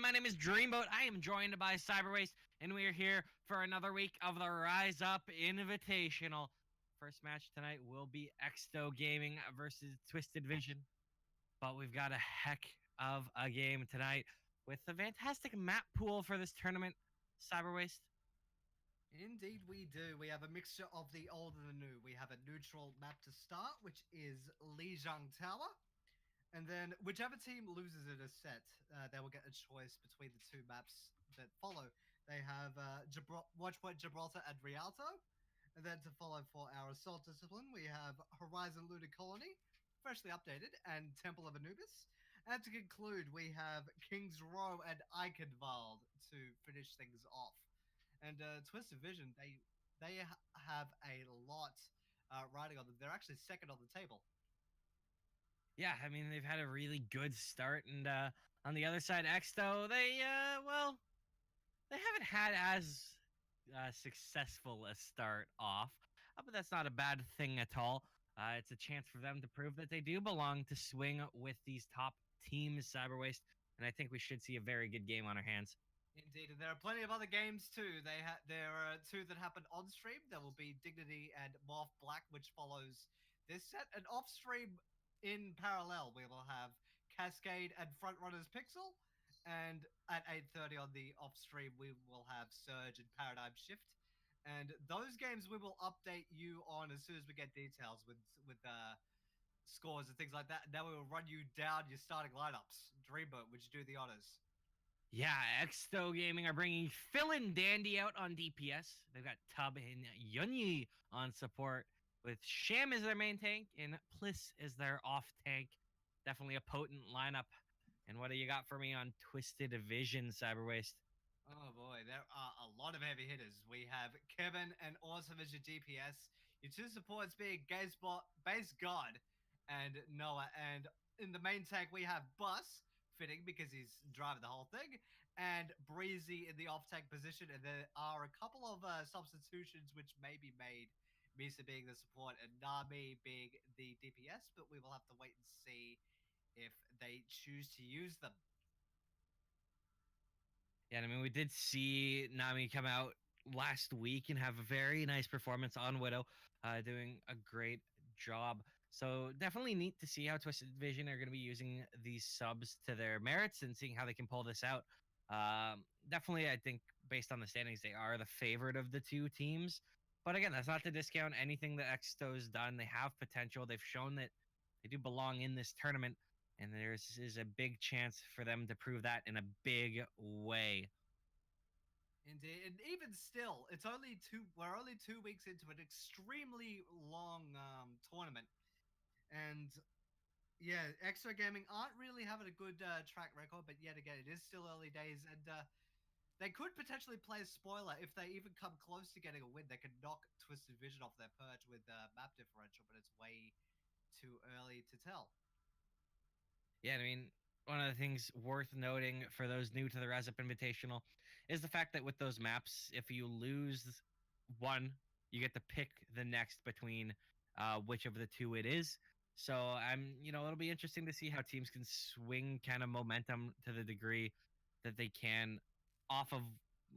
My name is Dreamboat. I am joined by Cyberwaste, and we are here for another week of the Rise Up Invitational. First match tonight will be Exsto Gaming versus Twisted Vision, but we've got a heck of a game tonight with a fantastic map pool for this tournament. Cyberwaste. Indeed, we do. We have a mixture of the old and the new. We have a neutral map to start, which is Lijiang Tower. And then whichever team loses in a set, they will get a choice between the two maps that follow. They have Watchpoint Gibraltar and Rialto. And then to follow for our Assault Discipline, we have Horizon Lunar Colony, freshly updated, and Temple of Anubis. And to conclude, we have King's Row and Eichenwald to finish things off. And Twisted Vision, they have a lot riding on them. They're actually second on the table. Yeah, I mean, they've had a really good start, and on the other side, Exto, they haven't had as successful a start off, but that's not a bad thing at all. It's a chance for them to prove that they do belong to swing with these top teams, Cyberwaste, and I think we should see a very good game on our hands. Indeed, and there are plenty of other games too. There are two that happen on stream. There will be Dignity and Morph Black, which follows this set, and off stream in parallel we will have Cascade and Frontrunners Pixel, and at 8:30 on the off stream we will have Surge and Paradigm Shift. And those games we will update you on as soon as we get details with scores and things like that. And then we will run you down your starting lineups. Dreamboat, would you do the honors? Yeah, Exto Gaming are bringing Phil and Dandy out on DPS. They've got Tub and Yunyi on support, with Sham as their main tank and Pliss as their off tank. Definitely a potent lineup. And what do you got for me on Twisted Vision, Cyberwaste? Oh boy, there are a lot of heavy hitters. We have Kevin and Awesome as your DPS. Your two supports being Base God, and Noah. And in the main tank, we have Bus, fitting because he's driving the whole thing, and Breezy in the off tank position. And there are a couple of substitutions which may be made. Misa being the support and Nami being the DPS, but we will have to wait and see if they choose to use them. Yeah, I mean, we did see Nami come out last week and have a very nice performance on Widow, doing a great job. So definitely neat to see how Twisted Vision are going to be using these subs to their merits and seeing how they can pull this out. Definitely, I think based on the standings, they are the favorite of the two teams. But again, that's not to discount anything that Exto's done. They have potential. They've shown that they do belong in this tournament, and is a big chance for them to prove that in a big way. Indeed, and even still, it's only two. We're only 2 weeks into an extremely long tournament, and yeah, Extra Gaming aren't really having a good track record. But yet again, it is still early days, and they could potentially play a spoiler if they even come close to getting a win. They could knock Twisted Vision off their perch with map differential, but it's way too early to tell. Yeah, I mean, one of the things worth noting for those new to the Rise Up Invitational is the fact that with those maps, if you lose one, you get to pick the next between which of the two it is. So it'll be interesting to see how teams can swing kind of momentum to the degree that they can off of,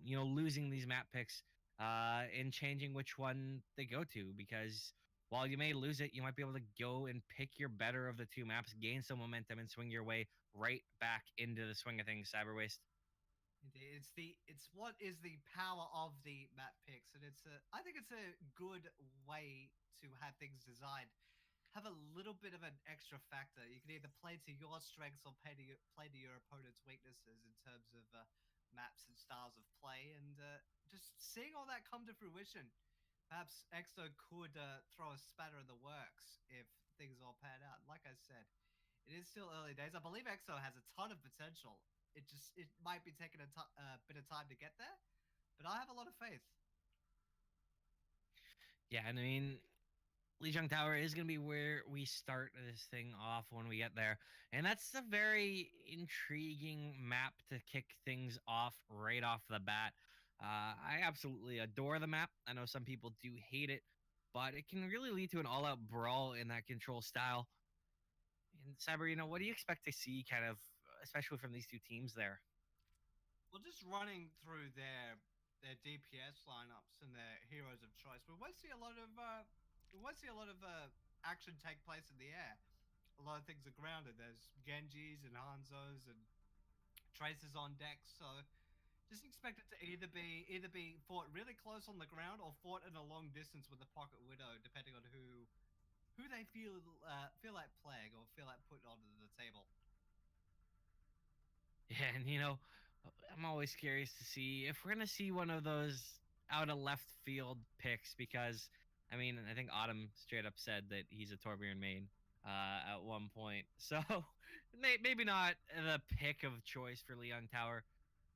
losing these map picks and changing which one they go to, because while you may lose it, you might be able to go and pick your better of the two maps, gain some momentum, and swing your way right back into the swing of things, Cyberwaste. It's what is the power of the map picks, and I think it's a good way to have things designed. Have a little bit of an extra factor. You can either play to your strengths or play to your opponent's weaknesses in terms of maps and styles of play, and just seeing all that come to fruition. Perhaps Exo could throw a spatter in the works if things all pan out. Like I said, it is still early days. I believe Exo has a ton of potential. It might be taking a bit of time to get there, but I have a lot of faith. Yeah, and I mean, Lijiang Tower is going to be where we start this thing off when we get there. And that's a very intriguing map to kick things off right off the bat. I absolutely adore the map. I know some people do hate it, but it can really lead to an all-out brawl in that control style. And Cyber, what do you expect to see kind of, especially from these two teams there? Well, just running through their DPS lineups and their heroes of choice, we won't see a lot of action take place in the air. A lot of things are grounded. There's Genjis and Hanzos and Traces on deck, so just expect it to either be fought really close on the ground or fought at a long distance with a pocket widow, depending on who they feel like playing or feel like putting onto the table. Yeah, and I'm always curious to see if we're gonna see one of those out of left field picks because I mean I think Autumn straight up said that he's a Torbjorn main at one point. So maybe not the pick of choice for Leon Tower,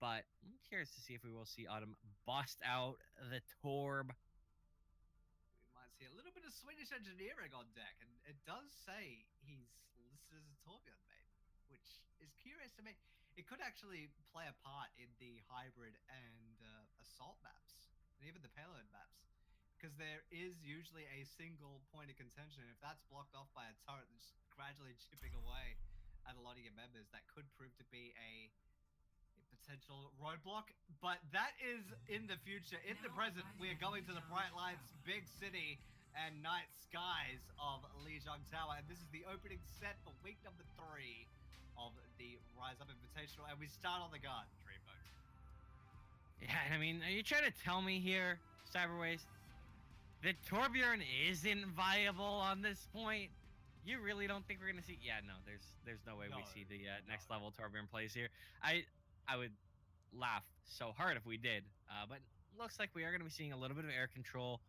but I'm curious to see if we will see Autumn bust out the Torb. We might see a little bit of Swedish engineering on deck, and it does say he's listed as a Torbjorn main, which is curious to me. It could actually play a part in the hybrid and assault maps, and even the payload maps, because there is usually a single point of contention. If that's blocked off by a turret that's gradually chipping away at a lot of your members, that could prove to be a potential roadblock, but that is in the future. In the present, we are going to the bright lights, big city, and night skies of Lijiang Tower, and this is the opening set for week number 3 of the Rise Up Invitational, and we start on the guard, Dreamboat. Yeah, I mean, are you trying to tell me here, Cyberwaste, that Torbjorn isn't viable on this point? You really don't think we're gonna see? Yeah, no. There's no way we see the next level Torbjorn plays here. I would laugh so hard if we did. But looks like we are gonna be seeing a little bit of air control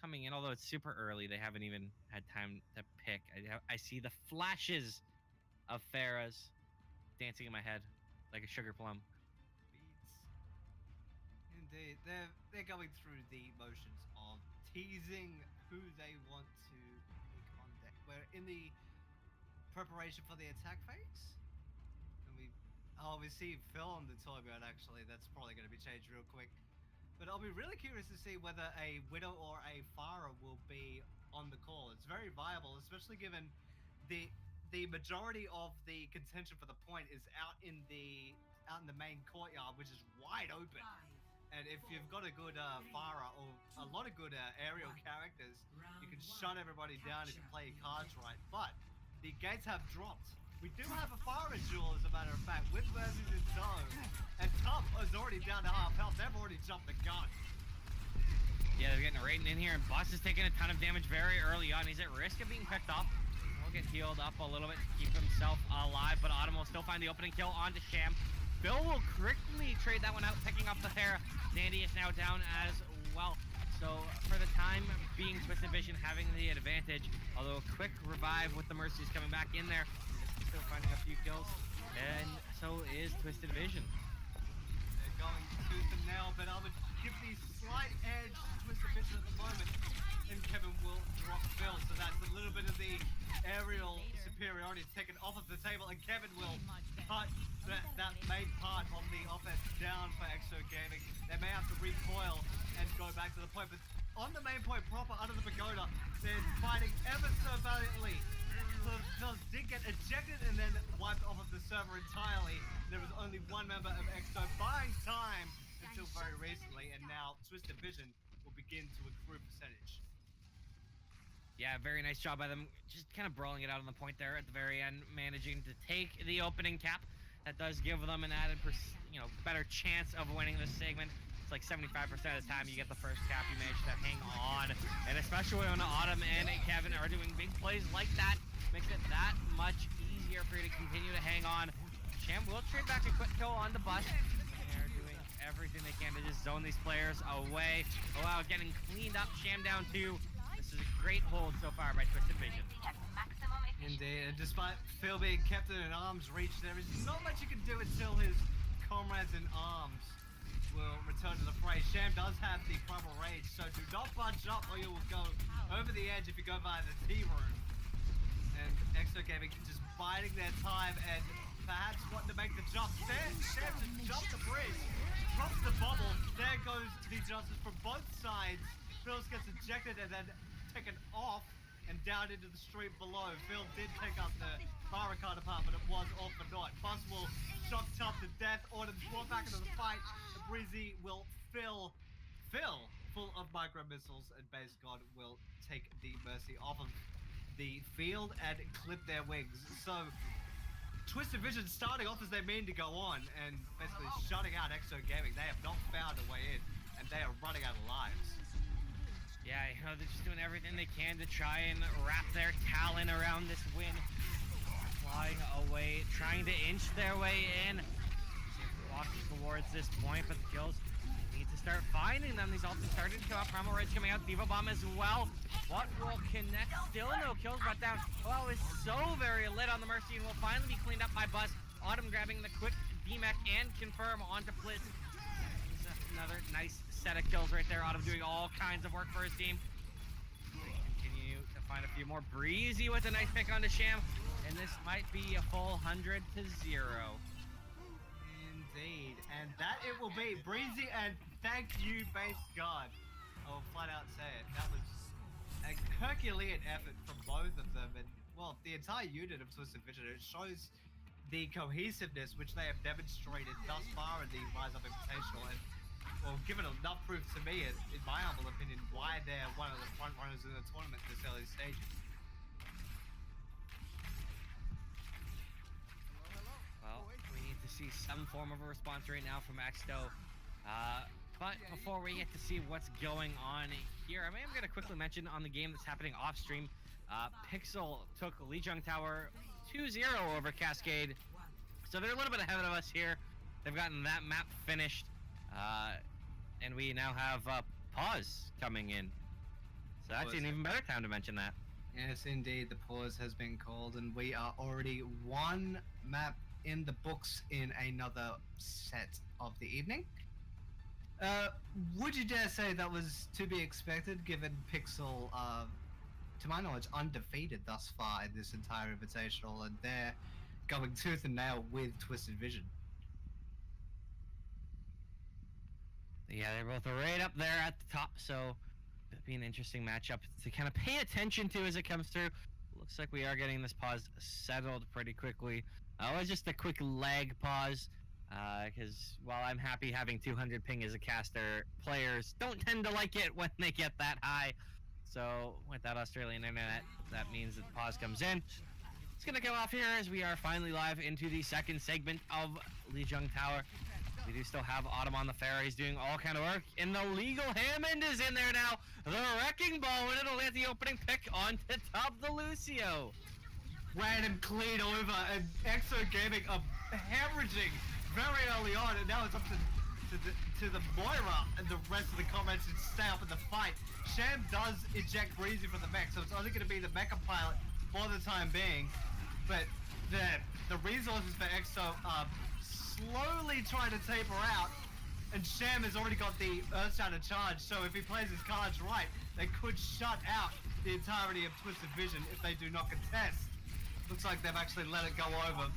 coming in. Although it's super early, they haven't even had time to pick. I see the flashes of Farah's dancing in my head like a sugar plum. Beats. Indeed, they're going through the motions of teasing who they want to pick on deck. We're in the preparation for the attack phase, and we see Phil on the Torbjorn. Actually, that's probably going to be changed real quick. But I'll be really curious to see whether a Widow or a Farah will be on the call. It's very viable, especially given the majority of the contention for the point is out in the main courtyard, which is wide open. And if you've got a good Farah or a lot of good aerial characters, you can shut everybody down if you play your cards right. But the gates have dropped. We do have a Farah duel, as a matter of fact, with Mercy's in tow. And Tup is already down to half health. They've already jumped the gun. Yeah, they're getting Raiden in here, and Boss is taking a ton of damage very early on. He's at risk of being picked off. He'll get healed up a little bit to keep himself alive, but Autumn will still find the opening kill onto Sham. Phil will quickly trade that one out, picking up the Thera. Zandy is now down as well. So for the time being, Twisted Vision having the advantage, although a quick revive with the Mercies coming back in there. Still finding a few kills, and so is Twisted Vision. They're going tooth and nail, but I would give the slight edge to Twisted Vision at the moment, and Kevin will drop Phil, so that's a little bit of the aerial superiority taken off of the table, and Kevin will cut that main part of the offense down for Exsto Gaming. They may have to recoil and go back to the point, but on the main point proper, under the pagoda, they're fighting ever so valiantly. Phil did get ejected and then wiped off of the server entirely. There was only one member of Exsto buying time until very recently, and now Twisted Vision will begin to accrue percentage. Yeah, very nice job by them. Just kind of brawling it out on the point there at the very end, managing to take the opening cap. That does give them an added, better chance of winning this segment. It's like 75% of the time you get the first cap, you manage to hang on. And especially when Autumn and Kevin are doing big plays like that, makes it that much easier for you to continue to hang on. Sham will trade back a quick kill on the bus. They're doing everything they can to just zone these players away. Oh wow, getting cleaned up. Sham down 2. This is a great hold so far by Twisted Vision. Indeed, and despite Phil being kept in an arm's reach, there is not much you can do until his comrades in arms will return to the fray. Sham does have the primal rage, so do not bunch up or you will go over the edge if you go by the T room. And Exto Gaming just biding their time and perhaps wanting to make the jump. There, Sham just jumps the bridge, drops the bubble. There goes the justice from both sides. Phil gets ejected and then taken off and down into the street below. Phil did pick up the Barricade apart, but it was all for naught. Buzz will shock Top to death. Autumn's brought back into the fight. Breezy will fill full of micro missiles, and Base God will take the Mercy off of the field and clip their wings. So Twisted Vision starting off as they mean to go on and basically shutting out Exto Gaming. They have not found a way in, and they are running out of lives. Yeah, you know, they're just doing everything they can to try and wrap their talon around this win. Flying away, trying to inch their way in. Walking towards this point, but the kills need to start finding them. These ults have started to come out. Primal Rage coming out. Diva Bomb as well. What will connect? Still no kills, but down. Oh, is so very lit on the Mercy and will finally be cleaned up by Buzz. Autumn grabbing the quick DMAC and confirm onto Blitz. Another nice set of kills right there. Autumn doing all kinds of work for his team. They continue to find a few more. Breezy with a nice pick onto Sham. And this might be a full 100-0. Indeed. And that it will be. Breezy, and thank you, Base God. I'll flat out say it. That was a Herculean effort from both of them. And, well, the entire unit of Twisted Vision. It shows the cohesiveness which they have demonstrated thus far in the Rise Up Invitational. And, well, given enough proof to me, in my humble opinion, why they're one of the front runners in the tournament at this early stage. Well, we need to see some form of a response right now from Exsto. But before we get to see what's going on here, I'm going to quickly mention on the game that's happening off stream. Pixel took Lijiang Tower 2-0 over Cascade. So they're a little bit ahead of us here. They've gotten that map finished. And we now have Pause coming in. So that's an even better time to mention that. Yes, indeed, the pause has been called, and we are already one map in the books in another set of the evening. Would you dare say that was to be expected, given Pixel, to my knowledge, undefeated thus far in this entire invitational, and they're going tooth and nail with Twisted Vision? Yeah, they're both right up there at the top, so it'll be an interesting matchup to kind of pay attention to as it comes through. Looks like we are getting this pause settled pretty quickly. It was just a quick lag pause, because while I'm happy having 200 ping as a caster, players don't tend to like it when they get that high. So with that Australian internet, that means that the pause comes in. It's going to go off here as we are finally live into the second segment of Lijiang Tower. We do still have Autumn on the ferries doing all kind of work. And the Legal Hammond is in there now. The Wrecking Ball, and it'll get the opening pick onto top the Lucio. Random clean over, and Exo Gaming are hemorrhaging very early on, and now it's up to the Moira and the rest of the comments to stay up in the fight. Sham does eject Breezy from the mech, so it's only going to be the mecha pilot for the time being. But the resources for Exo are slowly trying to taper out, and Sham has already got the Earthshatter charge, so if he plays his cards right, they could shut out the entirety of Twisted Vision if they do not contest. Looks like they've actually let it go over.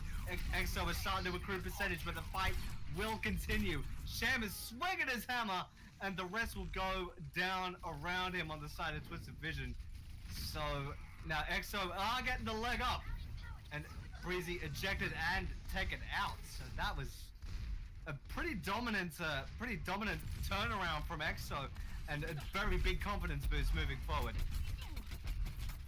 Exo is starting to accrue percentage, but the fight will continue. Sham is swinging his hammer, and the rest will go down around him on the side of Twisted Vision. So now Exo are getting the leg up, and Breezy ejected and taken out. So that was a pretty dominant turnaround from Exo, and a very big confidence boost moving forward.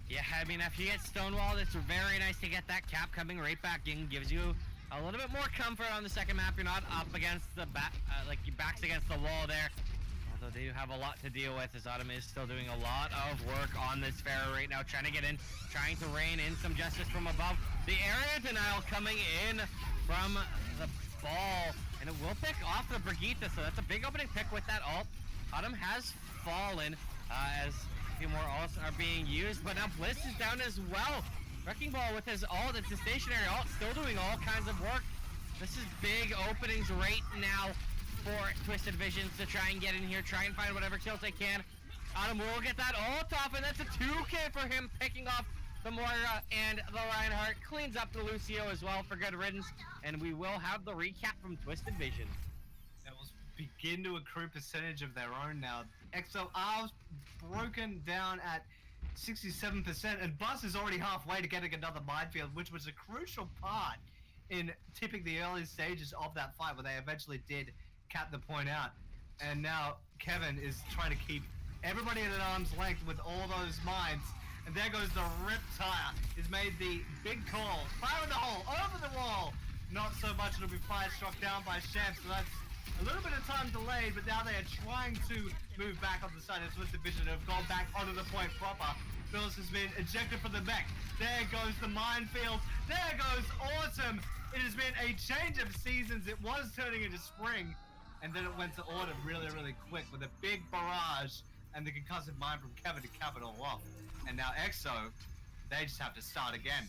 Yeah, I mean, if you get stonewalled, it's very nice to get that cap coming right back in. Gives you a little bit more comfort on the second map. You're not up against the like your back's against the wall there. Although they do have a lot to deal with, as Autumn is still doing a lot of work on this Pharaoh right now, trying to get in, trying to rain in some justice from above. The area denial coming in from the ball, and it will pick off the Brigitte, so that's a big opening pick with that ult. Autumn has fallen as a few more ults are being used, but now Bliss is down as well. Wrecking Ball with his ult, it's a stationary ult, still doing all kinds of work. This is big openings right now for Twisted Visions to try and get in here, try and find whatever kills they can. Autumn will get that ult off, and that's a 2K for him, picking off the Moira and the Reinhardt. Cleans up the Lucio as well for good riddance, and we will have the recap from Twisted Vision. That will begin to accrue percentage of their own now. Exo are broken down at 67%, and Bus is already halfway to getting another minefield, which was a crucial part in tipping the early stages of that fight, where they eventually did cap the point out. And now Kevin is trying to keep everybody at an arm's length with all those mines. And there goes the Riptire. He's made the big call. Fire in the hole, over the wall. Not so much, it'll be fire struck down by Sham, so that's a little bit of time delayed, but now they are trying to move back on the side of Swiss Division and have gone back onto the point proper. Phyllis has been ejected from the mech. There goes the minefield. There goes Autumn. It has been a change of seasons. It was turning into spring, and then it went to autumn really, really quick with a big barrage and the concussive mine from Kevin to cap it all off. And now Exo, they just have to start again.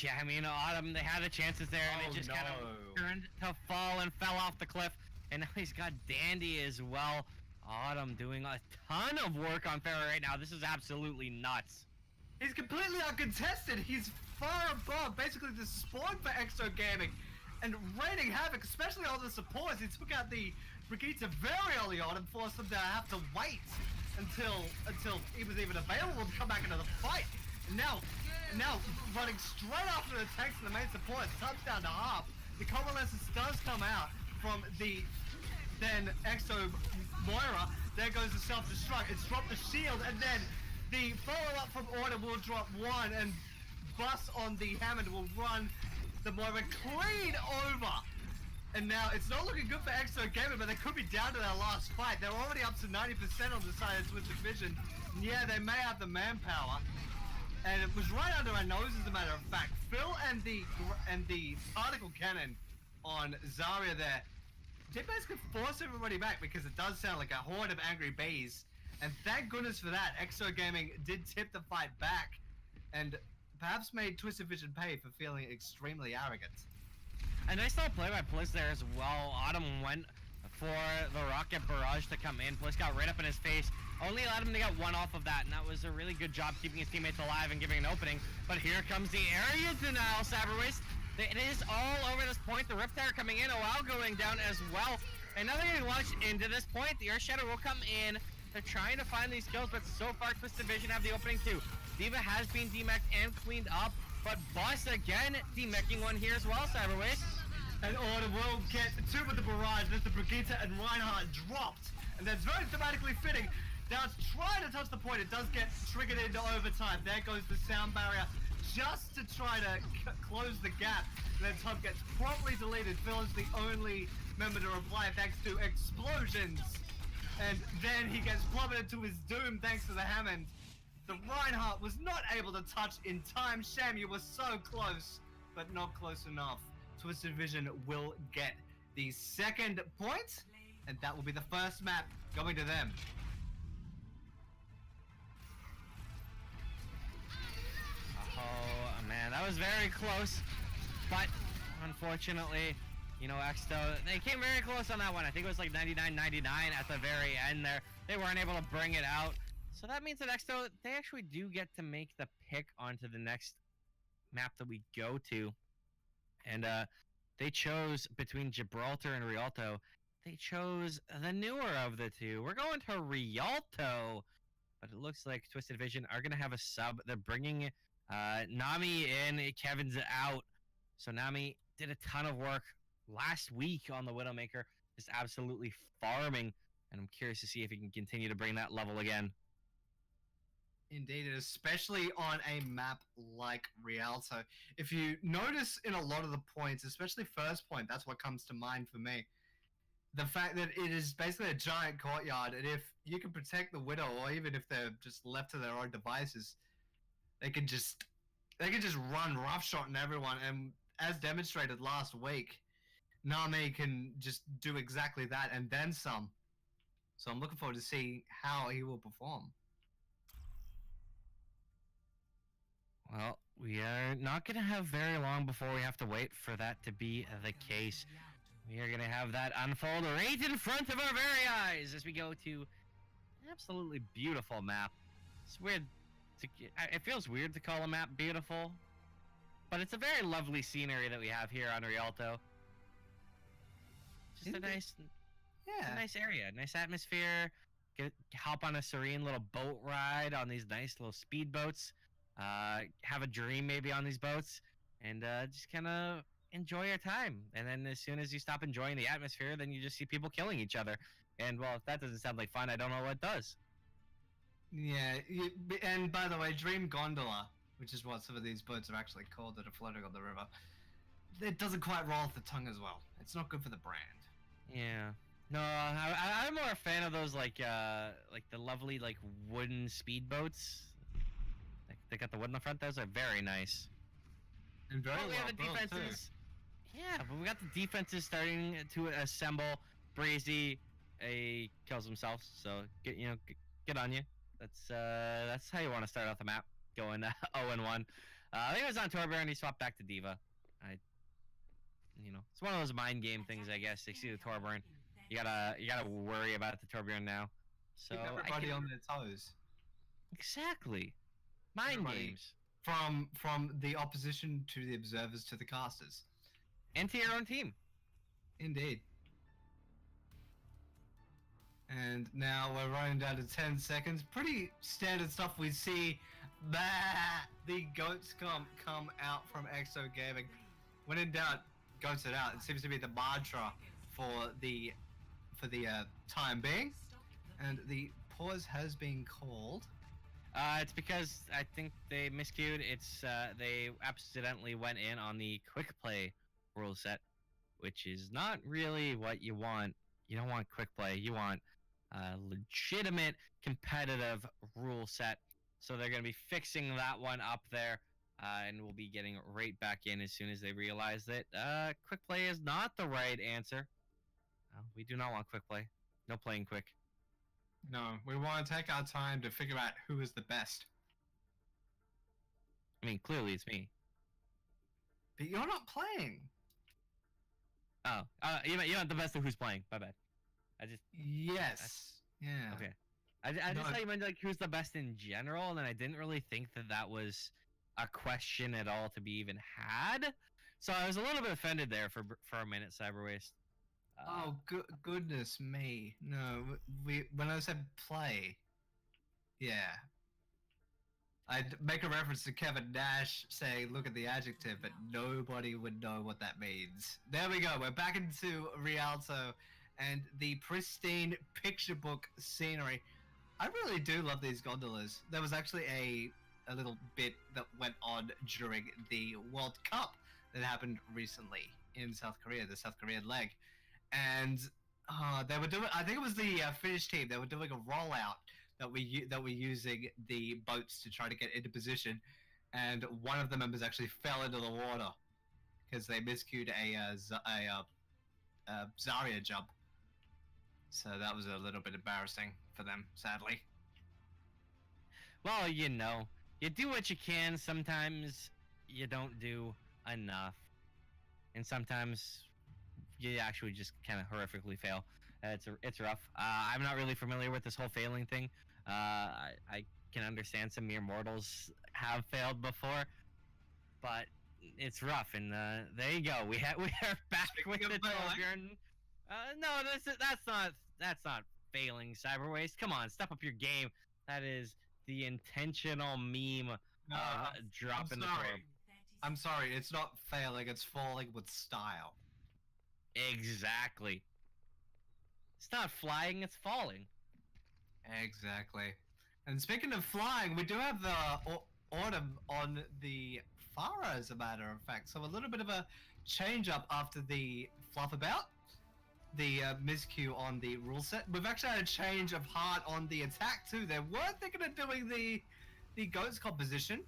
Yeah, I mean, Autumn, they had the chances there, and it just kind of turned to fall and fell off the cliff. And now he's got Dandy as well. Autumn doing a ton of work on Pharaoh right now. This is absolutely nuts. He's completely uncontested. He's far above basically the spawn for Exo Gaming. And raining havoc, especially on the supports. He took out the Brigitte very early on and forced them to have to wait until he was even available to come back into the fight. And now running straight after the tanks and the main support, touchdown to half. The convalescence does come out from the then Exo Moira. There goes the self-destruct. It's dropped the shield, and then the follow-up from Order will drop one, and Bus on the Hammond will run the Moira clean over. And now it's not looking good for Exo Gaming, but they could be down to their last fight. They're already up to 90% on the side of Swiss Division. And yeah, they may have the manpower. And it was right under our nose, as a matter of fact. Phil and the particle cannon on Zarya there did basically force everybody back, because it does sound like a horde of angry bees. And thank goodness for that. Exo Gaming did tip the fight back, and perhaps made Twisted Vision pay for feeling extremely arrogant. A nice little play by Pliss there as well. Autumn went for the rocket barrage to come in. Pliss got right up in his face. Only allowed him to get one off of that, and that was a really good job keeping his teammates alive and giving an opening. But here comes the area denial, Cyberwaste. It is all over this point. The Riptire coming in, OL going down as well. And now they're getting launched into this point. The Earth Shadow will come in. They're trying to find these kills, but so far Twisted Vision have the opening too. Diva has been demeched and cleaned up, but Boss again demecking one here as well, Cyberwaste. And Order will get two with the barrage. There's the Brigitte and Reinhardt dropped. And that's very thematically fitting. Now it's trying to touch the point. It does get triggered into overtime. There goes the sound barrier just to try to close the gap. And then Top gets promptly deleted. Phil is the only member to reply thanks to explosions. And then he gets plummeted to his doom thanks to the Hammond. The Reinhardt was not able to touch in time. Sham, you were so close, but not close enough. Twisted Vision will get the second point, and that will be the first map going to them. Oh man, that was very close, but unfortunately, you know, Exto, they came very close on that one. I think it was like 99-99 at the very end there. They weren't able to bring it out. So that means that Exto, they actually do get to make the pick onto the next map that we go to. And they chose between Gibraltar and Rialto. They chose the newer of the two. We're going to Rialto. But it looks like Twisted Vision are going to have a sub. They're bringing Nami in. Kevin's out. So Nami did a ton of work last week on the Widowmaker. Just absolutely farming. And I'm curious to see if he can continue to bring that level again. Indeed, especially on a map like Rialto. If you notice in a lot of the points, especially first point, that's what comes to mind for me. The fact that it is basically a giant courtyard, and if you can protect the Widow, or even if they're just left to their own devices, they can just run roughshotting everyone. And as demonstrated last week, Nami can just do exactly that and then some. So I'm looking forward to see how he will perform. Well, we are not going to have very long before we have to wait for that to be the case. We are going to have that unfold right in front of our very eyes as we go to an absolutely beautiful map. It's weird. It feels weird to call a map beautiful, but it's a very lovely scenery that we have here on Rialto. Just a nice area, nice atmosphere. hop on a serene little boat ride on these nice little speedboats. Have a dream maybe on these boats, and just kind of enjoy your time. And then as soon as you stop enjoying the atmosphere, then you just see people killing each other. And well, if that doesn't sound like fun, I don't know what does. Yeah, and by the way, Dream Gondola, which is what some of these boats are actually called that are floating on the river, it doesn't quite roll off the tongue as well. It's not good for the brand. Yeah. No, I'm more a fan of those like the lovely like wooden speedboats. Like they got the wood in the front. Those are very nice. And very Well, we well have the built, defenses. Yeah, but we got the defenses starting to assemble. Breezy, kills himself. So get on you. That's how you want to start off the map. Going 0-1. I think it was on Torbjorn. He swapped back to Diva. It's one of those mind game things, I guess. They see the Torbjorn. You gotta worry about the Torbjorn now. So keep everybody on their toes. Exactly. Mind games. From the opposition to the observers to the casters. And to your own team. Indeed. And now we're running down to 10 seconds. Pretty standard stuff we see. The goats come out from Exsto Gaming. When in doubt, goats it out. It seems to be the mantra for the time being. And the pause has been called. It's because I think they miscued. They accidentally went in on the quick play rule set, which is not really what you want. You don't want quick play. You want a legitimate competitive rule set. So they're going to be fixing that one up there, and we'll be getting right back in as soon as they realize that quick play is not the right answer. We do not want quick play. No playing quick. No, we want to take our time to figure out who is the best. I mean, clearly it's me. But you're not playing. Oh, you meant the best of who's playing. My bad. Yes. Yeah. Okay. I just thought you meant like who's the best in general, and then I didn't really think that was a question at all to be even had. So I was a little bit offended there for a minute, Cyberwaste. Oh goodness me! No, when I said play, yeah, I'd make a reference to Kevin Nash saying, "Look at the adjective," but nobody would know what that means. There we go. We're back into Rialto and the pristine picture book scenery. I really do love these gondolas. There was actually a little bit that went on during the World Cup that happened recently in South Korea, the South Korean leg. And they were doing. I think it was the Finnish team. They were doing a rollout that were using the boats to try to get into position, and one of the members actually fell into the water because they miscued a Zarya jump. So that was a little bit embarrassing for them, sadly. Well, you do what you can. Sometimes you don't do enough, and sometimes you actually just kind of horrifically fail. It's rough. I'm not really familiar with this whole failing thing. I can understand some mere mortals have failed before, but it's rough. And there you go. We are back with the Torbjorn. No, that's not failing, Cyberwaste. Come on, step up your game. That is the intentional meme dropping the Torb. I'm sorry, it's not failing. It's falling with style. Exactly. It's not flying, it's falling. Exactly. And speaking of flying, we do have the autumn on the Farah, as a matter of fact. So a little bit of a change up after the fluff about. The miscue on the rule set. We've actually had a change of heart on the attack too. They were thinking of doing the Goats composition,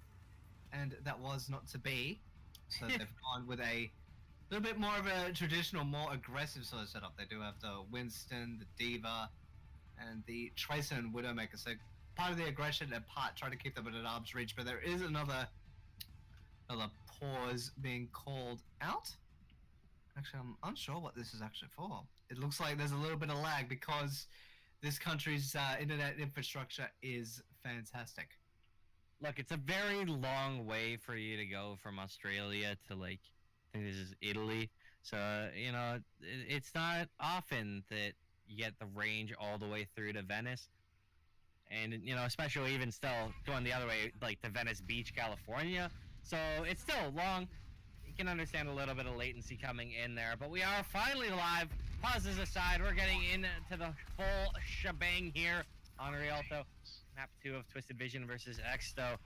and that was not to be. So they've gone with a little bit more of a traditional, more aggressive sort of setup. They do have the Winston, the Diva, and the Tracer and Widowmaker. So part of the aggression and part trying to keep them at arm's reach. But there is another pause being called out. Actually, I'm unsure what this is actually for. It looks like there's a little bit of lag because this country's internet infrastructure is fantastic. Look, it's a very long way for you to go from Australia to, like, I think this is Italy. So, it's not often that you get the range all the way through to Venice. and especially even still going the other way, like to Venice Beach, California. So it's still long. You can understand a little bit of latency coming in there, but we are finally live. Pauses aside, we're getting into the full shebang here on Rialto. Map 2 of Twisted Vision versus Exsto.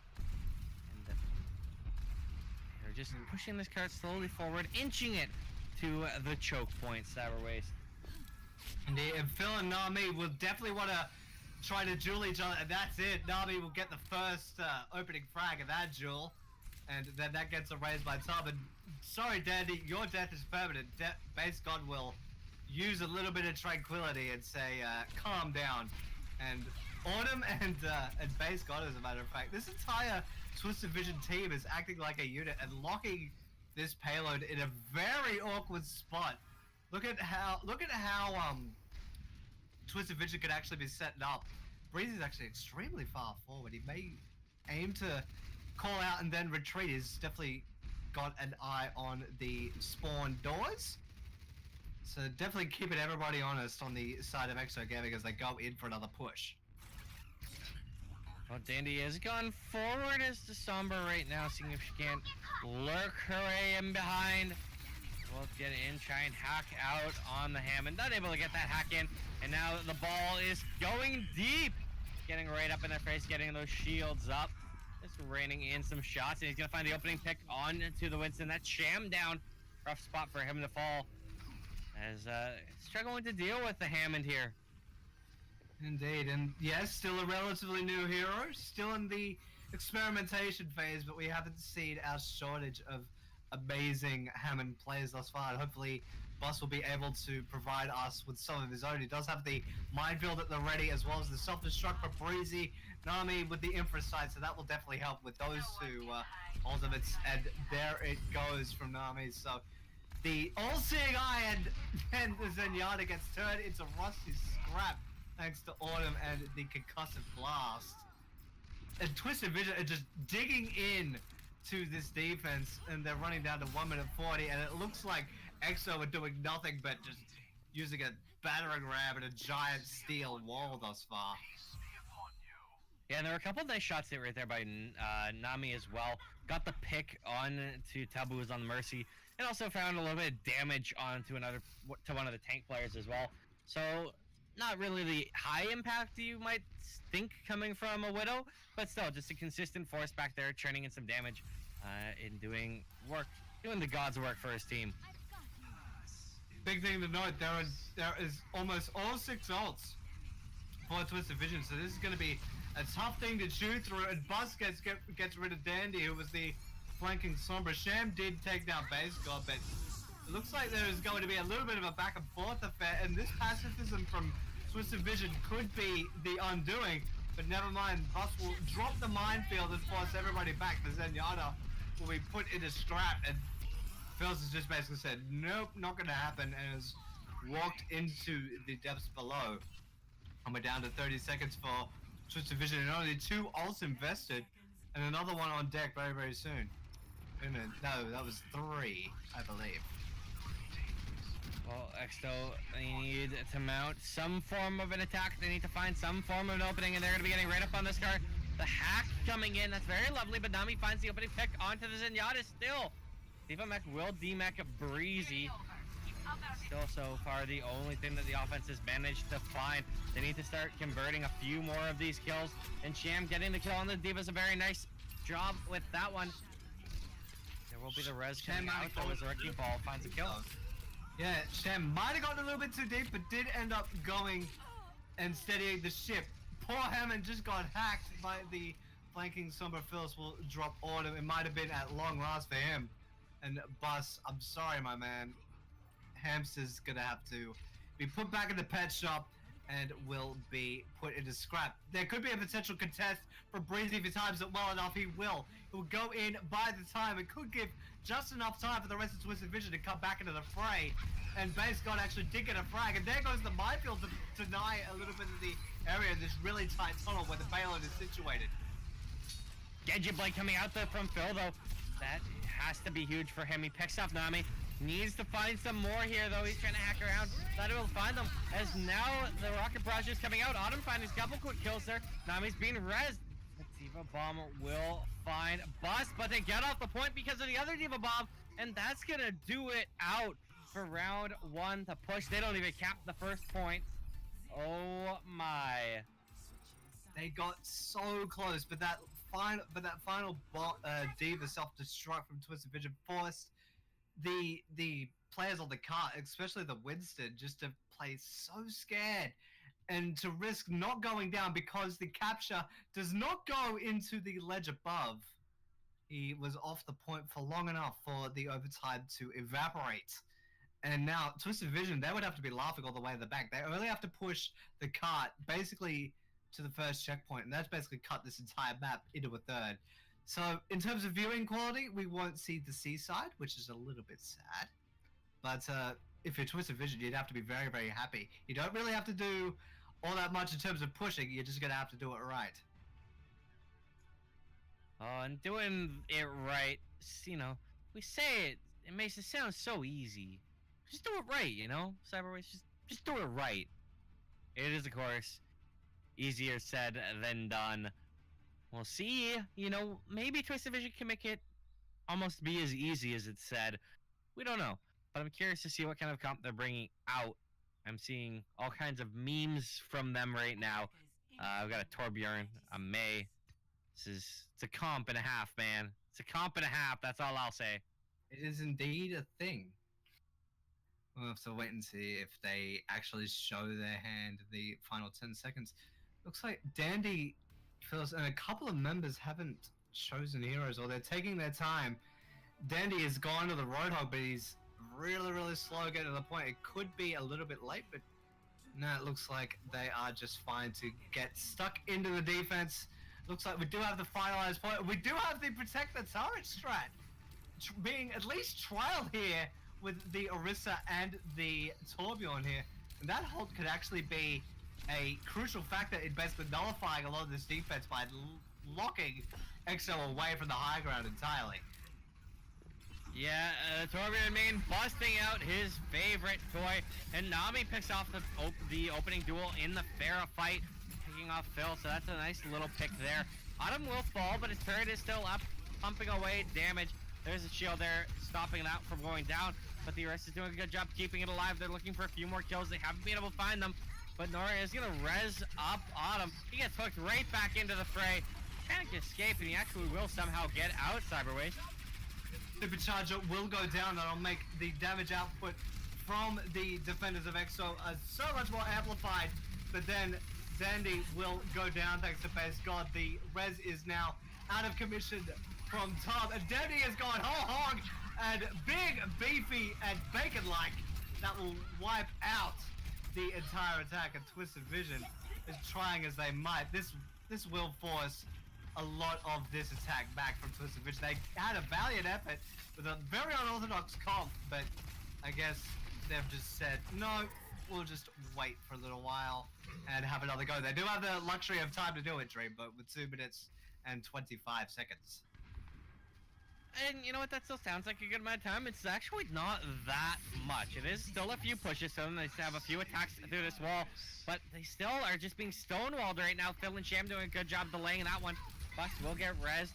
And they're just pushing this cart slowly forward, inching it to the choke point, Cyber Waste. Indeed, and Phil and Nami will definitely want to try to duel each other, and that's it. Nami will get the first opening frag of that duel, and then that gets erased by Tom. And sorry, Dandy, your death is permanent. Base God will use a little bit of tranquility and say, calm down. And Autumn and Base God, as a matter of fact, this entire Twisted Vision team is acting like a unit and locking this payload in a very awkward spot. Look at how Twisted Vision could actually be setting up. Breezy's actually extremely far forward. He may aim to call out and then retreat. He's definitely got an eye on the spawn doors. So definitely keeping everybody honest on the side of Exo Gaming as they go in for another push. Well, Dandy has gone forward as the Somber right now, seeing if she can't lurk her way in behind. We'll get in, try and hack out on the Hammond. Not able to get that hack in, and now the ball is going deep. Getting right up in their face, getting those shields up. Just raining in some shots, and he's going to find the opening pick on to the Winston. That sham down. Rough spot for him to fall. As struggling to deal with the Hammond here. Indeed, and yes, still a relatively new hero, still in the experimentation phase, but we haven't seen our shortage of amazing Hammond players thus far. And hopefully, Bus will be able to provide us with some of his own. He does have the minefield at the ready, as well as the self-destruct for Breezy, Nami with the infra side, so that will definitely help with those two ultimates. And there it goes from Nami. So the all-seeing eye and the Zenyatta gets turned into rusty scrap, thanks to Autumn and the concussive blast. And Twisted Vision are just digging in to this defense, and they're running down to 1 minute 40, and it looks like Exo are doing nothing but just using a battering ram and a giant steel wall thus far. Yeah, and there were a couple of nice shots right there by Nami as well. Got the pick on to Tabu's on Mercy, and also found a little bit of damage onto one of the tank players as well. So not really the high impact you might think coming from a Widow, but still just a consistent force back there, churning in some damage in doing the God's work for his team. Big thing to note, there is almost all 6 ults for Twisted Vision, so this is going to be a tough thing to chew through, and Bus gets rid of Dandy, who was the flanking Sombra. Sham did take down Base God, but it looks like there is going to be a little bit of a back and forth affair, and this pacifism from Twisted Vision could be the undoing, but never mind. Bus will drop the minefield and force everybody back. The Zenyatta will be put into scrap, and Phils has just basically said, nope, not going to happen, and has walked into the depths below. And we're down to 30 seconds for Twisted Vision, and only 2 ults invested, and another one on deck very, very soon. Wait a minute, no, that was 3, I believe. Well, Exto, they need to mount some form of an attack. They need to find some form of an opening, and they're going to be getting right up on this card. The hack coming in, that's very lovely, but Nami finds the opening pick onto the Zenyatta still. Diva Mech will demech Breezy. Still so far the only thing that the offense has managed to find. They need to start converting a few more of these kills, and Sham getting the kill on the Diva's a very nice job with that one. There will be the res coming out, though, as the Wrecking Ball finds a kill. Yeah, Sham might have gotten a little bit too deep, but did end up going and steadying the ship. Poor Hammond just got hacked by the flanking Somber. Phyllis will drop Autumn. It might have been at long last for him. And Bus, I'm sorry, my man. Hamster's gonna have to be put back in the pet shop and will be put into scrap. There could be a potential contest for Breezy if he times it well enough. He will. He will go in by the time. It could give just enough time for the rest of Twisted Vision to come back into the fray. And Base God actually did get a frag. And there goes the minefield to deny a little bit of the area of this really tight tunnel where the payload is situated. Genji Blade coming out there from Phil, though. That has to be huge for him. He picks up Nami. Needs to find some more here, though. He's trying to hack around. Not able to find them. As now the rocket barrage is coming out. Autumn finding a couple quick kills there. Nami's being rezzed. The Diva Bomb will find Bust, but they get off the point because of the other Diva Bomb. And that's going to do it out for round 1 to push. They don't even cap the first point. Oh my. They got so close, but that final Diva self-destruct from Twisted Vision forced the players on the cart, especially the Winston, just to play so scared and to risk not going down because the capture does not go into the ledge above. He was off the point for long enough for the overtime to evaporate. And now Twisted Vision, they would have to be laughing all the way to the back. They only have to push the cart basically to the first checkpoint, and that's basically cut this entire map into a third. So in terms of viewing quality, we won't see the seaside, which is a little bit sad. But if you're Twisted Vision, you'd have to be very, very happy. You don't really have to do all that much in terms of pushing. You're just going to have to do it right. Oh, and doing it right, you know, we say it makes it sound so easy. Just do it right, you know, Cyberways. Just do it right. It is, of course, easier said than done. We'll see. You know, maybe Twisted Vision can make it almost be as easy as it's said. We don't know, but I'm curious to see what kind of comp they're bringing out. I'm seeing all kinds of memes from them right now. I've got a Torbjorn, a May. It's a comp and a half, man. It's a comp and a half. That's all I'll say. It is indeed a thing. We'll have to wait and see if they actually show their hand the final 10 seconds. Looks like Dandy feels, and a couple of members haven't chosen heroes, or they're taking their time. Dandy has gone to the Roadhog, but he's really, really slow getting to the point. It could be a little bit late, but no, it looks like they are just fine to get stuck into the defense. Looks like we do have the finalized point. We do have the protect the turret strat being at least trialed here with the Orisa and the Torbjorn here. And that hold could actually be a crucial factor in basically nullifying a lot of this defense by locking Exsto away from the high ground entirely. Yeah, Torbjorn main busting out his favorite toy, and Nami picks off the opening duel in the Pharah fight, picking off Phil, so that's a nice little pick there. Autumn will fall, but his turret is still up, pumping away damage. There's a shield there, stopping it out from going down, but the Orisa is doing a good job keeping it alive. They're looking for a few more kills. They haven't been able to find them, but Nora is going to res up Autumn. He gets hooked right back into the fray. Can't escape, and he actually will somehow get out, Cyberways. Supercharger will go down, and it'll make the damage output from the defenders of Exto so much more amplified, but then Dandy will go down thanks to base god. The res is now out of commission from Tom, and Dandy has gone whole hog and big, beefy, and bacon-like. That will wipe out the entire attack, and Twisted Vision is trying as they might. This will force a lot of this attack back from Twisted Vision. They had a valiant effort with a very unorthodox comp, but I guess they've just said, no, we'll just wait for a little while and have another go. They do have the luxury of time to do it, Dream, but with 2 minutes and 25 seconds. And you know what, that still sounds like a good amount of time. It's actually not that much. It is still a few pushes, so they have a few attacks through this wall, but they still are just being stonewalled right now. Phil and Sham doing a good job delaying that one. Bust will get rezzed.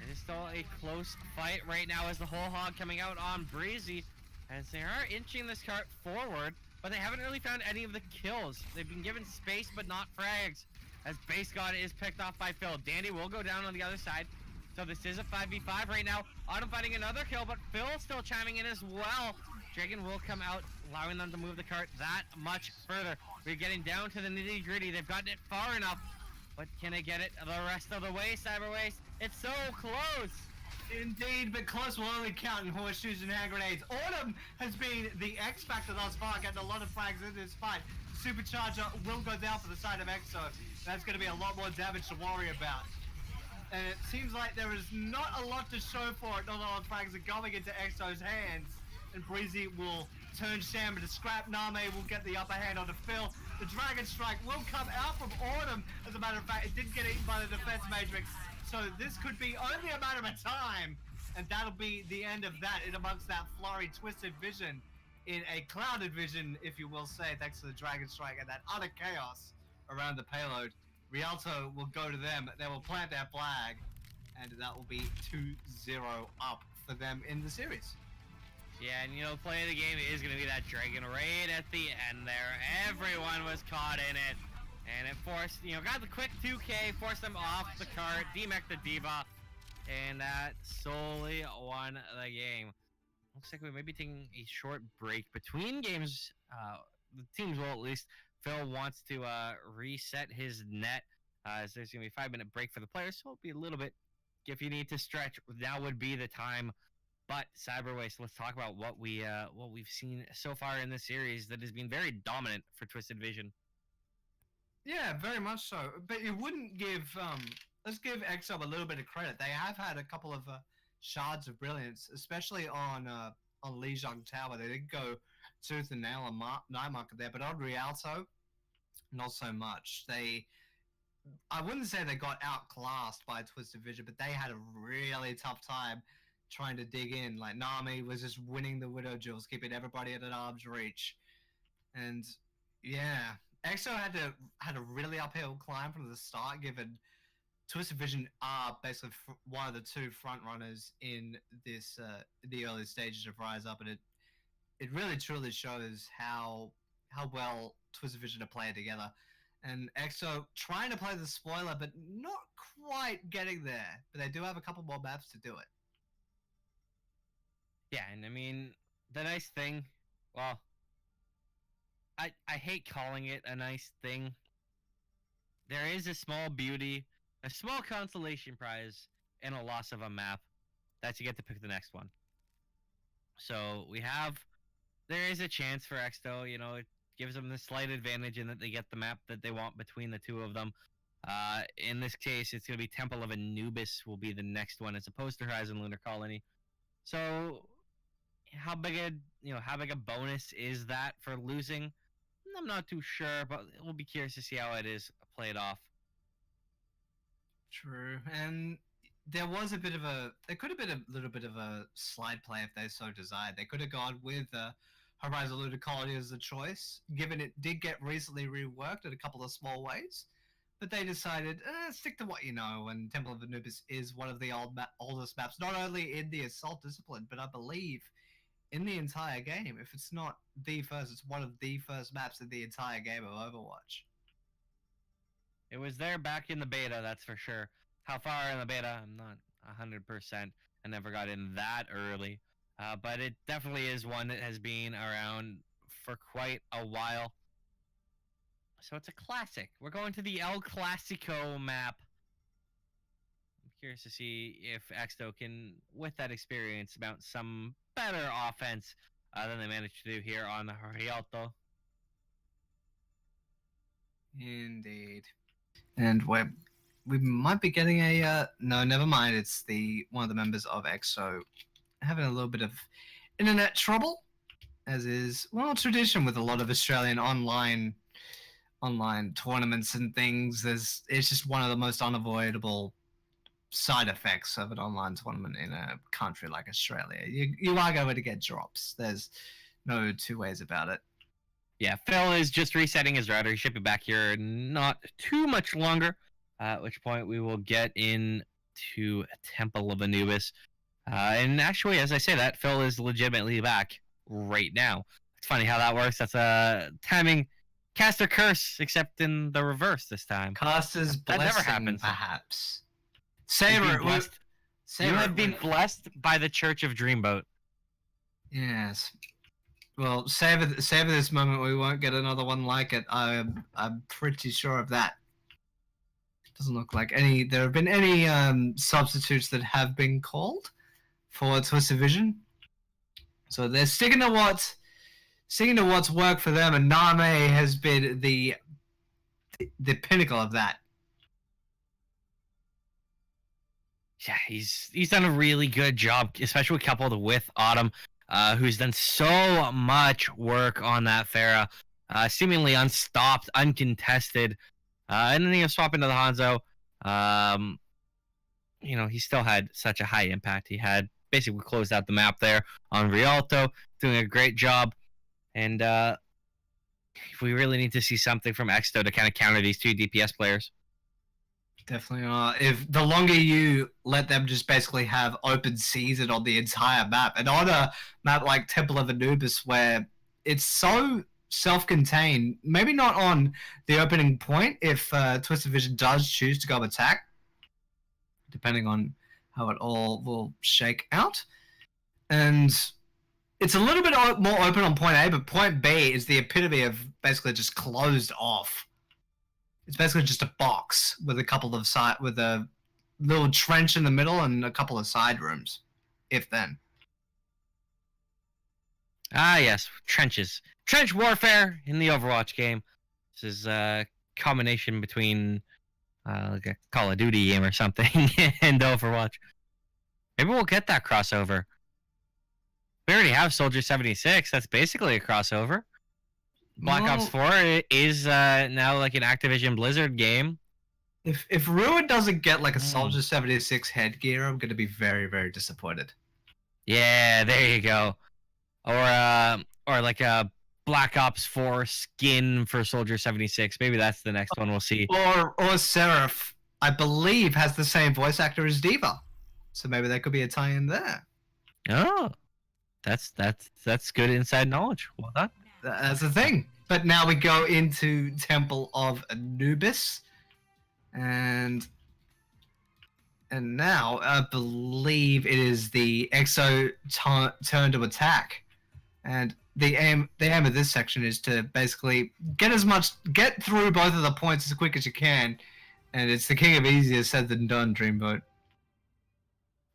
It is still a close fight right now as the whole hog coming out on Breezy, as they are inching this cart forward, but they haven't really found any of the kills. They've been given space, but not frags, as Base God is picked off by Phil. Dandy will go down on the other side. So this is a 5v5 right now. Autumn finding another kill, but Phil still chiming in as well. Dragon will come out, allowing them to move the cart that much further. We're getting down to the nitty gritty. They've gotten it far enough, but can they get it the rest of the way, Cyberways? It's so close. Indeed, but close will only count in horseshoes and hand grenades. Autumn has been the X factor thus far, getting a lot of frags in this fight. Supercharger will go down for the side of Exto. That's going to be a lot more damage to worry about. And it seems like there is not a lot to show for it. Not a lot of frags are going into Exto's hands. And Breezy will turn Sham into scrap. Name will get the upper hand onto Phil. The Dragon Strike will come out from Autumn. As a matter of fact, it did get eaten by the Defense Matrix. So this could be only a matter of time. and that'll be the end of that. In amongst that flurry, Twisted Vision, in a clouded vision, if you will say, thanks to the Dragon Strike and that utter chaos around the payload, Rialto will go to them. They will plant their flag, and that will be 2-0 up for them in the series. Yeah, and play of the game is going to be that Dragon Raid at the end there. Everyone was caught in it. And it forced, got the quick 2K, forced them off the cart, demech the D.Va, and that solely won the game. Looks like we may be taking a short break between games. The teams will, at least. Phil wants to reset his net, as there's going to be a 5-minute break for the players, so it'll be a little bit. If you need to stretch, now would be the time. But Cyberwaste, let's talk about what we've seen so far in this series that has been very dominant for Twisted Vision. Yeah, very much so. But you wouldn't give let's give Exsto a little bit of credit. They have had a couple of shards of brilliance, especially on Lijiang Tower. They did go tooth and nail on Night Market there, but on Rialto, not so much. I wouldn't say they got outclassed by Twisted Vision, but they had a really tough time trying to dig in. Like, Nami was just winning the Widow Jewels, keeping everybody at an arm's reach. And yeah, Exo had a really uphill climb from the start, given Twisted Vision are basically one of the two front runners in this the early stages of Rise Up, and it really truly shows how well Twisted Vision are playing together. And Exo trying to play the spoiler, but not quite getting there. But they do have a couple more maps to do it. Yeah, and I mean, the nice thing, well, I hate calling it a nice thing. There is a small beauty, a small consolation prize in a loss of a map that you get to pick the next one. So there is a chance for Exto, it gives them the slight advantage in that they get the map that they want between the two of them. In this case, it's going to be Temple of Anubis will be the next one, as opposed to Horizon Lunar Colony. So, how big a bonus is that for losing? I'm not too sure, but we'll be curious to see how it is played off. True, and there could have been a little bit of a slide play if they so desired. They could have gone with Horizon Lunar Colony as a choice, given it did get recently reworked in a couple of small ways. But they decided, stick to what you know, and Temple of Anubis is one of the oldest maps, not only in the Assault discipline, but I believe in the entire game. If it's not the first, it's one of the first maps in the entire game of Overwatch. It was there back in the beta, that's for sure. How far in the beta? I'm not 100%. I never got in that early. But it definitely is one that has been around for quite a while. So it's a classic. We're going to the El Clasico map. I'm curious to see if Exto can, with that experience, mount some better offense than they managed to do here on Rialto. Indeed. And we might be getting a no, never mind. It's one of the members of Exo having a little bit of internet trouble, as is tradition with a lot of Australian online tournaments and things. It's just one of the most unavoidable side effects of an online tournament in a country like Australia. You are going to get drops. There's no two ways about it. Yeah, Phil is just resetting his router. He should be back here not too much longer, at which point we will get into Temple of Anubis. And actually, as I say that, Phil is legitimately back right now. It's funny how that works. That's a timing caster curse, except in the reverse this time. Caster's blessing, that never happens. Perhaps. Savor it. You have been blessed by the Church of Dreamboat. Yes. Well, savor this moment. We won't get another one like it. I'm pretty sure of that. Doesn't look like there have been any substitutes that have been called for Twisted Vision. So they're sticking to what's worked for them, and Name has been the pinnacle of that. Yeah, he's done a really good job, especially coupled with Autumn, who's done so much work on that Pharah, seemingly unstopped, uncontested, and then he'll swap into the Hanzo. He still had such a high impact. He had basically closed out the map there on Rialto, doing a great job. And we really need to see something from Exsto to kind of counter these two DPS players. Definitely not. If the longer you let them just basically have open season on the entire map, and on a map like Temple of Anubis where it's so self-contained, maybe not on the opening point if Twisted Vision does choose to go attack, depending on how it all will shake out. And it's a little bit more open on point A, but point B is the epitome of basically just closed off. It's basically just a box with a couple of with a little trench in the middle and a couple of side rooms, if then. Ah, yes, trenches. Trench warfare in the Overwatch game. This is a combination between like a Call of Duty game or something and Overwatch. Maybe we'll get that crossover. We already have Soldier 76. That's basically a crossover. Black Ops 4 is now like an Activision Blizzard game. If Ruin doesn't get like a Soldier 76 headgear, I'm going to be very, very disappointed. Yeah, there you go. Or like a Black Ops 4 skin for Soldier 76. Maybe that's the next one we'll see. Or Seraph, I believe, has the same voice actor as Diva. So maybe that could be a tie-in there. Oh, that's good inside knowledge. Well done. That's the thing. But now we go into Temple of Anubis. And now I believe it is the Exo turn to attack. And the aim of this section is to basically get through both of the points as quick as you can. And it's the king of easier said than done, Dreamboat.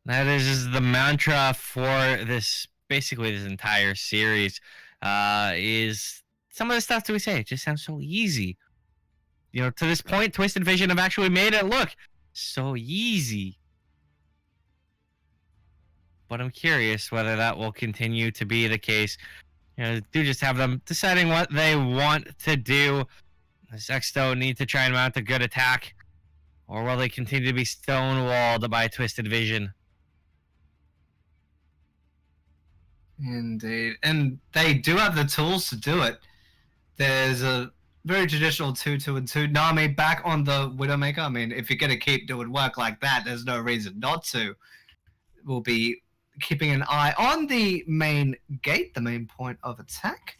That is the mantra for this entire series. Is some of the stuff that we say, it just sounds so easy. You know, to this point, Twisted Vision have actually made it look so easy. But I'm curious whether that will continue to be the case. You know, do just have them deciding what they want to do. Does Exto need to try and mount a good attack? Or will they continue to be stonewalled by Twisted Vision? Indeed. And they do have the tools to do it. There's a very traditional 2-2-2 Nami back on the Widowmaker. I mean, if you're going to keep doing work like that, there's no reason not to. We'll be keeping an eye on the main gate, the main point of attack.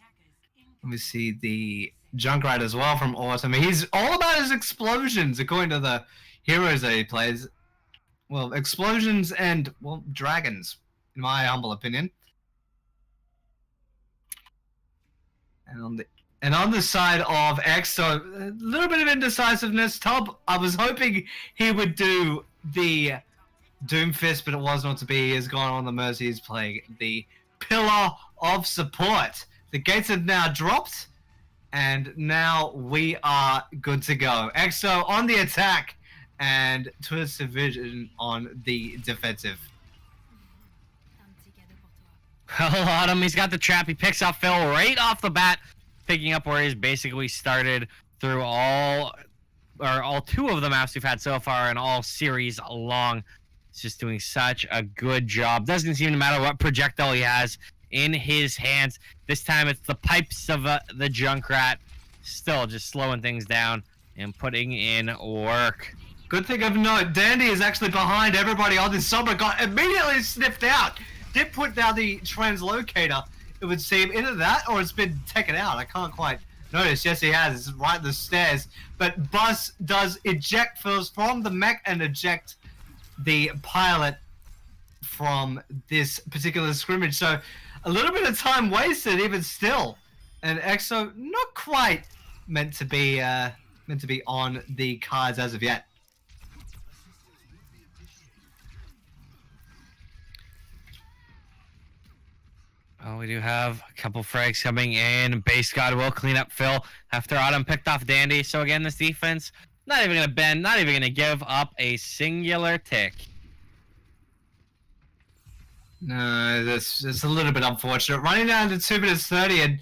And we see the Junkrat as well from Autumn. He's all about his explosions, according to the heroes that he plays. Well, explosions and, well, dragons, in my humble opinion. And on the side of Exto, a little bit of indecisiveness. Top, I was hoping he would do the Doomfist, but it was not to be. He has gone on the Mercy. He's playing the Pillar of Support. The gates have now dropped, and now we are good to go. Exto on the attack, and Twisted Vision on the defensive. Well, Autumn, he's got the trap. He picks up Phil right off the bat, picking up where he's basically started through all two of the maps we've had so far and all series long. He's just doing such a good job. Doesn't seem to matter what projectile he has in his hands. This time it's the pipes of the Junkrat, still just slowing things down and putting in work. Good thing of note, Dandy is actually behind everybody on this summer. Got immediately sniffed out. Did put down the translocator, it would seem, either that or it's been taken out. I can't quite notice. Yes, he has. It's right in the stairs. But Bus does eject first from the mech and eject the pilot from this particular scrimmage. So a little bit of time wasted, even still. And Exo not quite meant to be on the cards as of yet. Oh, we do have a couple frags coming in. Base God will clean up Phil after Autumn picked off Dandy. So again, this defense, not even going to bend, not even going to give up a singular tick. No, that's a little bit unfortunate. Running down to 2 minutes 30, and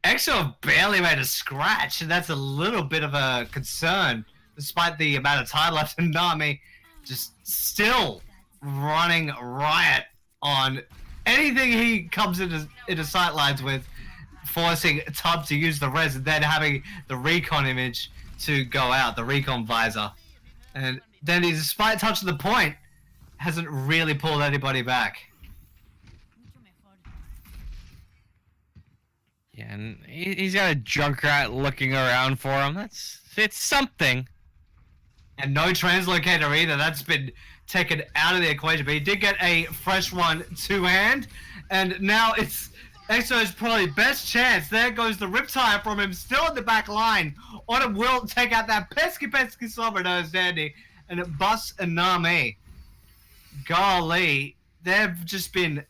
Exo barely made a scratch, and that's a little bit of a concern, despite the amount of time left. And Nami just still running riot on anything he comes into sight lines with, forcing Tub to use the res and then having the recon image to go out, the recon visor. And then he, despite touching the point, hasn't really pulled anybody back. Yeah, and he's got a Junkrat looking around for him. It's something. And no translocator either. That's been taken out of the equation. But he did get a fresh one to hand. And now it's Exto's probably best chance. There goes the Riptide from him, still in the back line. Autumn will take out that pesky Slobber Nose Dandy. And it busts a Nami. Golly, they've just been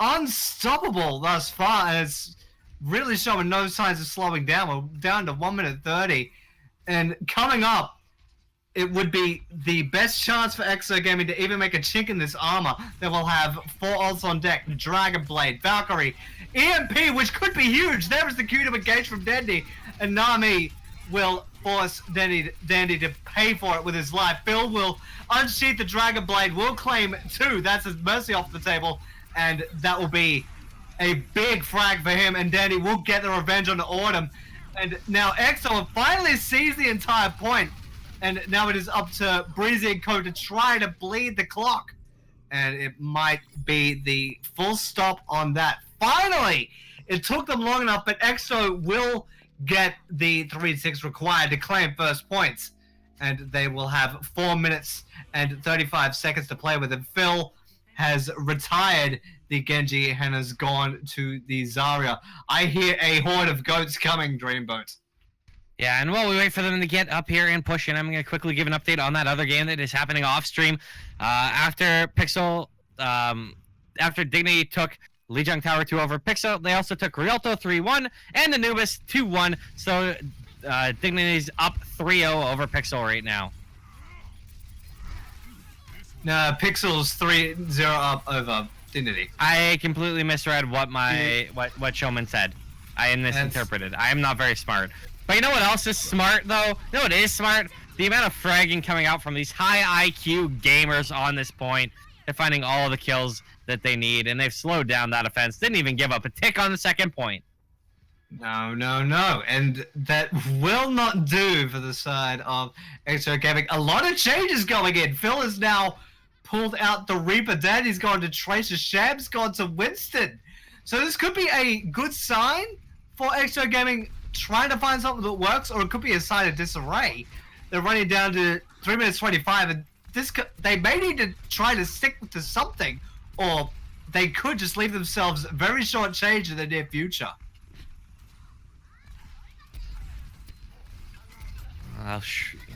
unstoppable thus far. And it's really showing no signs of slowing down. We're down to 1 minute 30. And coming up, it would be the best chance for Exo Gaming to even make a chink in this armor. They will have 4 ults on deck: Dragon Blade, Valkyrie, EMP, which could be huge. There is the Q to engage from Dandy, and Nami will force Dandy to pay for it with his life. Phil will unsheath the Dragon Blade, will claim 2. That's his mercy off the table, and that will be a big frag for him, and Dandy will get the revenge on the Autumn. And now Exo finally sees the entire point. And now it is up to Breezy and Co to try to bleed the clock. And it might be the full stop on that. Finally! It took them long enough, but Exo will get the 3-6 required to claim first points. And they will have 4 minutes and 35 seconds to play with. And Phil has retired the Genji and has gone to the Zarya. I hear a horde of goats coming, Dreamboat. Yeah, and while we wait for them to get up here and push in, I'm going to quickly give an update on that other game that is happening off stream. After Pixel, after Dignity took Lijiang Tower 2 over Pixel, they also took Rialto 3-1 and Anubis 2-1. So Dignity's up 3-0 over Pixel right now. No, Pixel's 3-0 up over Dignity. I completely misread what what Showman said. I misinterpreted. I am not very smart. But you know what else is smart, though? You know what is smart? The amount of fragging coming out from these high IQ gamers on this point. They're finding all of the kills that they need, and they've slowed down that offense. Didn't even give up a tick on the second point. No. And that will not do for the side of Exo Gaming. A lot of changes going in. Phil has now pulled out the Reaper. Danny's gone to Tracer. Shab's gone to Winston. So this could be a good sign for Exo Gaming trying to find something that works, or it could be a sign of disarray. They're running down to 3 minutes 25, and they may need to try to stick to something, or they could just leave themselves very short change in the near future.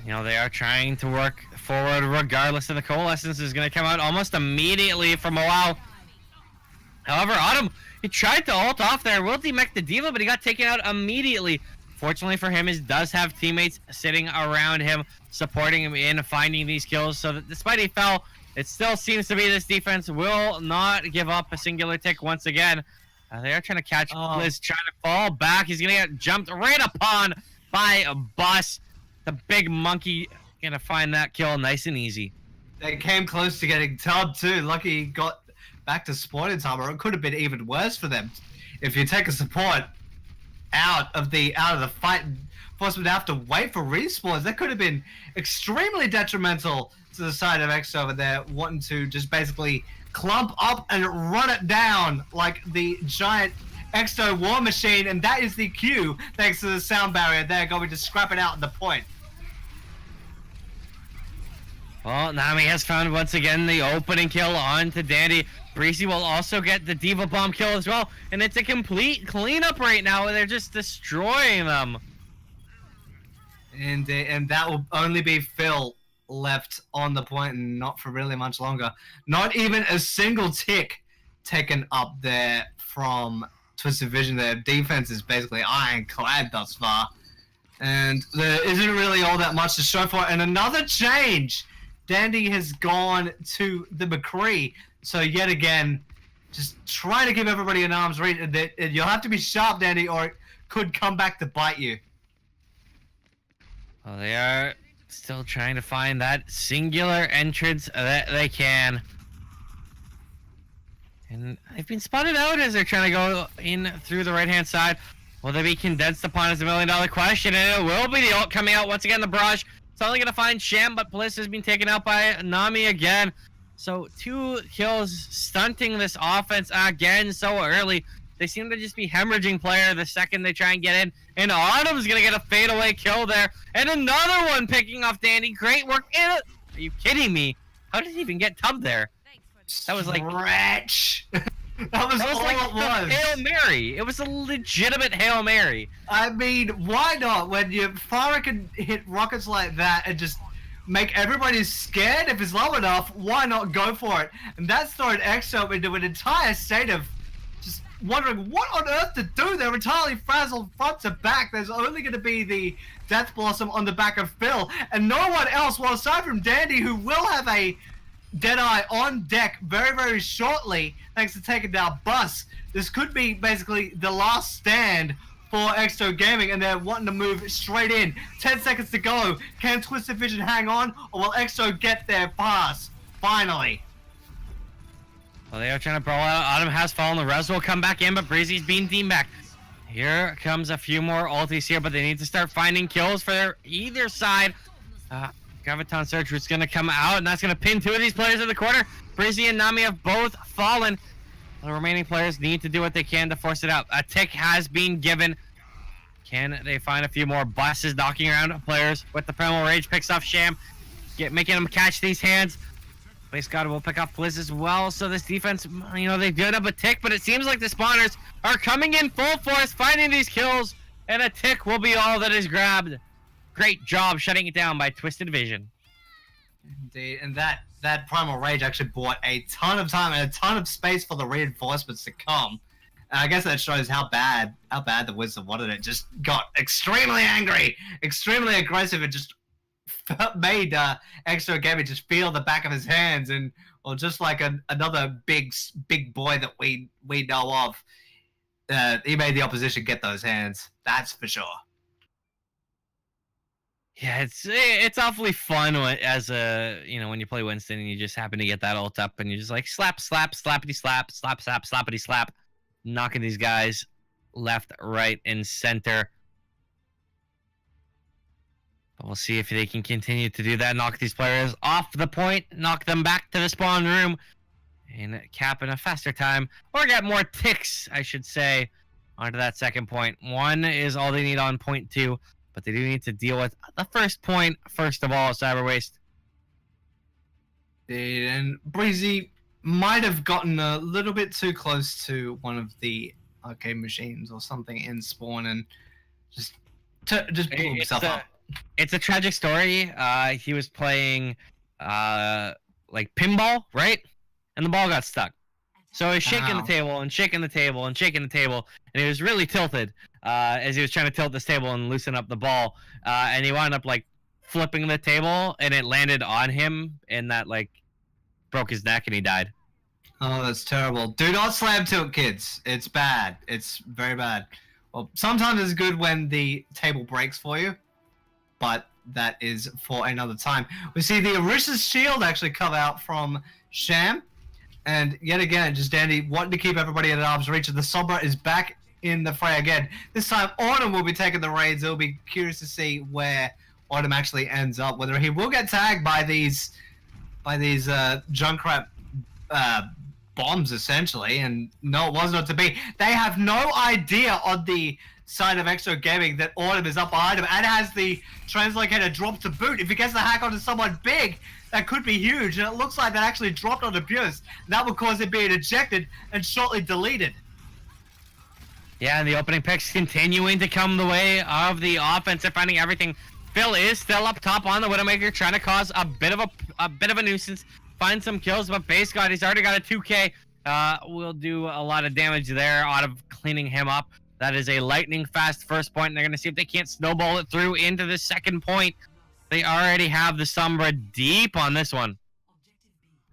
Well, they are trying to work forward regardless, and the Coalescence is going to come out almost immediately from a while. However, Autumn, he tried to ult off there, will demech the D.Va, but he got taken out immediately. Fortunately for him, he does have teammates sitting around him, supporting him in finding these kills, so that despite he fell, it still seems to be this defense will not give up a singular tick once again. They are trying to catch Blizz, trying to fall back. He's going to get jumped right upon by a bus. The big monkey going to find that kill nice and easy. They came close to getting tubbed too. Lucky he got back to spawn in time, or it could have been even worse for them. If you take a support out of the fight and force them to have to wait for respawns, that could have been extremely detrimental to the side of Exo over there, wanting to just basically clump up and run it down like the giant Exto war machine, and that is the cue, thanks to the sound barrier. They're going to scrap it out at the point. Well, Nami has found once again the opening kill onto Dandy. Breezy will also get the D.Va bomb kill as well, and it's a complete cleanup right now. They're just destroying them. And that will only be Phil left on the point, and not for really much longer. Not even a single tick taken up there from Twisted Vision. Their defense is basically ironclad thus far, and there isn't really all that much to show for it. And another change. Dandy has gone to the McCree. So yet again, just trying to give everybody an arm's reach. You'll have to be sharp, Dandy, or it could come back to bite you. Well, they are still trying to find that singular entrance that they can. And they've been spotted out as they're trying to go in through the right-hand side. Will they be condensed upon is $1 million question, and it will be the ult coming out once again. The barrage. It's only gonna find Sham, but Bliss has been taken out by Nami again. So 2 kills, stunting this offense again so early. They seem to just be hemorrhaging player the second they try and get in. And Autumn's gonna get a fadeaway kill there, and another one picking off Dandy. Great work. Are you kidding me? How did he even get tubbed there? That was like Stretch. That was all like it was. Hail Mary. It was a legitimate Hail Mary. I mean, why not? When you fire can hit rockets like that and just make everybody scared, if it's low enough, why not go for it? And that's thrown Exsto into an entire state of just wondering what on earth to do. They're entirely frazzled front to back. There's only going to be the Death Blossom on the back of Phil, and no one else, well, aside from Dandy, who will have a Deadeye on deck very, very shortly, thanks to taking down Bus. This could be basically the last stand for Exto Gaming, and they're wanting to move straight in. 10 seconds to go. Can Twisted Vision hang on, or will Exto get their pass? Finally. Well, they are trying to brawl out. Autumn has fallen. The res will come back in, but Breezy's being teamed back. Here comes a few more ultis here, but they need to start finding kills for either side. Graviton Surge is going to come out, and that's going to pin 2 of these players in the corner. Breezy and Nami have both fallen. The remaining players need to do what they can to force it out. A tick has been given. Can they find a few more buses knocking around players with the Primal Rage? Picks off Sham, making them catch these hands. Base God will pick off Blizz as well. So this defense, they did up a tick, but it seems like the spawners are coming in full force, finding these kills, and a tick will be all that is grabbed. Great job shutting it down by Twisted Vision. Indeed, and that Primal Rage actually bought a ton of time and a ton of space for the reinforcements to come. And I guess that shows how bad the Wisdom wanted it. Just got extremely angry, extremely aggressive, and just made Extra Gaming just feel the back of his hands, and just like another big boy that we know of, he made the opposition get those hands. That's for sure. Yeah, it's awfully fun as when you play Winston and you just happen to get that ult up and you just like slap, slappity slap, slap, slap, slappity slap, knocking these guys left, right, and center. But we'll see if they can continue to do that, knock these players off the point, knock them back to the spawn room, and cap in a faster time, or get more ticks, I should say, onto that second point. 1 is all they need on point 2. But they do need to deal with the first point, first of all, Cyber Waste. And Breezy might have gotten a little bit too close to one of the arcade machines or something in spawn and just blew himself up. It's a tragic story. He was playing like pinball, right? And the ball got stuck. So he's shaking the table and shaking the table and shaking the table, and he was really tilted as he was trying to tilt this table and loosen up the ball. And he wound up like flipping the table, and it landed on him, and that like broke his neck, and he died. Oh, that's terrible. Do not slam tilt, kids. It's bad. It's very bad. Well, sometimes it's good when the table breaks for you, but that is for another time. We see the Orish's shield actually come out from Sham. And yet again, just Dandy wanting to keep everybody at arm's reach. And the Sombra is back in the fray again. This time, Autumn will be taking the reins. It'll be curious to see where Autumn actually ends up. Whether he will get tagged by these Junkrat bombs, essentially. And no, it was not to be. They have no idea on the side of Exo Gaming that Autumn is up behind him and has the translocator drop to boot. If he gets the hack onto someone big, that could be huge, and it looks like that actually dropped onto Pierce. That would cause it being ejected and shortly deleted. Yeah, and the opening picks continuing to come the way of the offense. They're finding everything. Phil is still up top on the Widowmaker, trying to cause a bit of a nuisance, find some kills, but Base God, he's already got a 2K. Will do a lot of damage there out of cleaning him up. That is a lightning fast first point, and they're going to see if they can't snowball it through into the second point. They already have the Sombra deep on this one.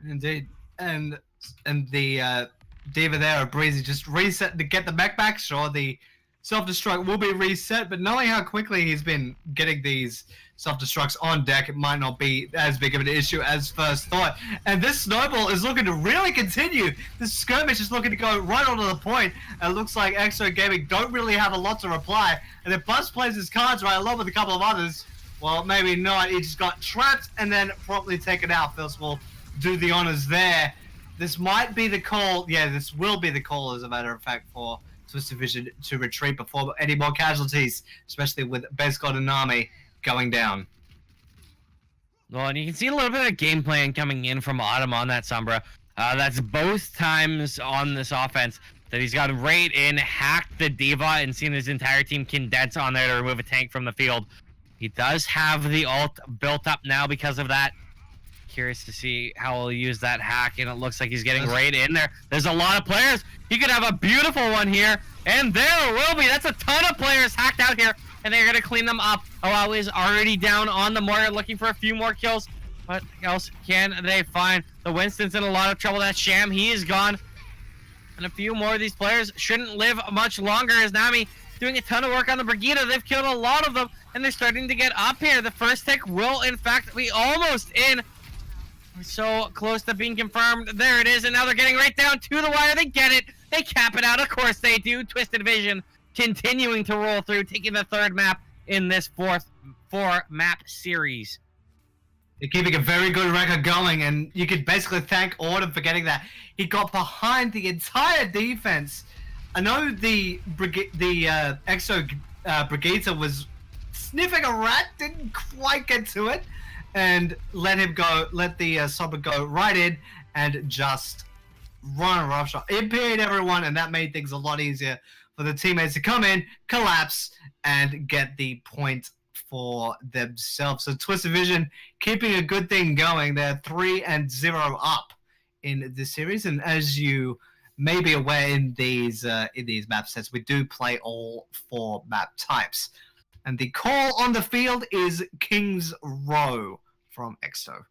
Indeed. And the Diva there, Breezy, just reset to get the mech back. Sure, the self-destruct will be reset, but knowing how quickly he's been getting these self-destructs on deck, it might not be as big of an issue as first thought. And this snowball is looking to really continue. This skirmish is looking to go right onto the point. It looks like Exto Gaming don't really have a lot to reply. And if Buzz plays his cards right, along with a couple of others, well, maybe not. He just got trapped and then promptly taken out. First will do the honors there. This might be the call. Yeah, this will be the call, as a matter of fact, for Twisted Vision to retreat before any more casualties, especially with Base God and Nami going down. Well, and you can see a little bit of game plan coming in from Autumn on that Sombra. That's both times on this offense that he's got right in, hacked the Diva, and seen his entire team condense on there to remove a tank from the field. He does have the ult built up now because of that. Curious to see how he'll use that hack, and it looks like he's getting right in there. There's a lot of players. He could have a beautiful one here, and there will be. That's a ton of players hacked out here, and they're going to clean them up. AOE is already down on the Moira, looking for a few more kills. What else can they find? The Winston's in a lot of trouble. That Sham, he is gone. And a few more of these players shouldn't live much longer, as Nami doing a ton of work on the Brigitte. They've killed a lot of them, and they're starting to get up here. The first tick will, in fact, be almost in. We're so close to being confirmed. There it is, and now they're getting right down to the wire. They get it. They cap it out. Of course they do. Twisted Vision continuing to roll through, taking the third map in this four-map series. They're keeping a very good record going, and you could basically thank Autumn for getting that. He got behind the entire defense. I know the Exo Brigitte was sniffing a rat, didn't quite get to it, and let the Sombra go right in and just run a rough shot. It impaired everyone, and that made things a lot easier for the teammates to come in, collapse, and get the point for themselves. So Twisted Vision keeping a good thing going. They're 3-0 up in this series, and as you may be aware, in these map sets, we do play all 4 map types. And the call on the field is King's Row from Exto.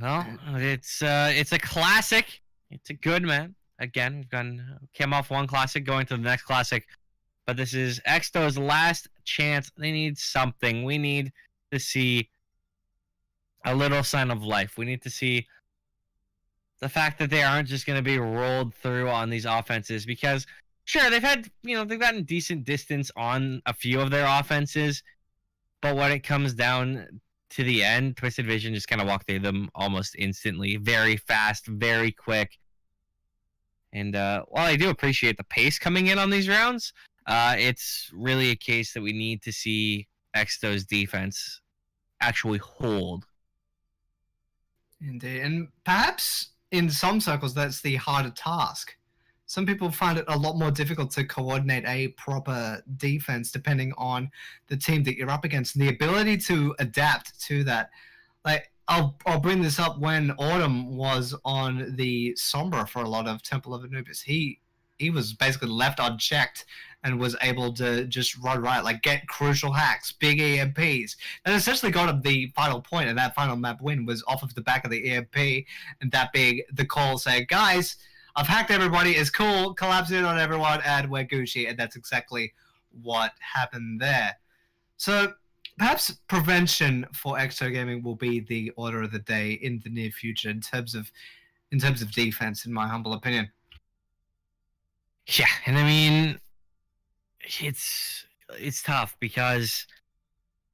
Well, it's a classic. It's a good man. Again, we've came off one classic, going to the next classic. But this is Exto's last chance. They need something. We need to see a little sign of life. We need to see the fact that they aren't just going to be rolled through on these offenses, because sure, they've gotten decent distance on a few of their offenses, but when it comes down to the end, Twisted Vision just kind of walk through them almost instantly, very fast, very quick. And while I do appreciate the pace coming in on these rounds, it's really a case that we need to see Exto's defense actually hold. Indeed, and perhaps in some circles that's the harder task. Some people find it a lot more difficult to coordinate a proper defense depending on the team that you're up against, and the ability to adapt to that. Like, I'll bring this up. When Autumn was on the Sombra for a lot of Temple of Anubis, he was basically left unchecked and was able to just run right, like get crucial hacks, big EMPs, and essentially got him the final point, and that final map win was off of the back of the EMP, and that being the call saying, guys, I've hacked everybody, it's cool, collapse in on everyone, and we're Gucci, and that's exactly what happened there. So perhaps prevention for Exto Gaming will be the order of the day in the near future in terms of defense, in my humble opinion. Yeah, and I mean, it's tough because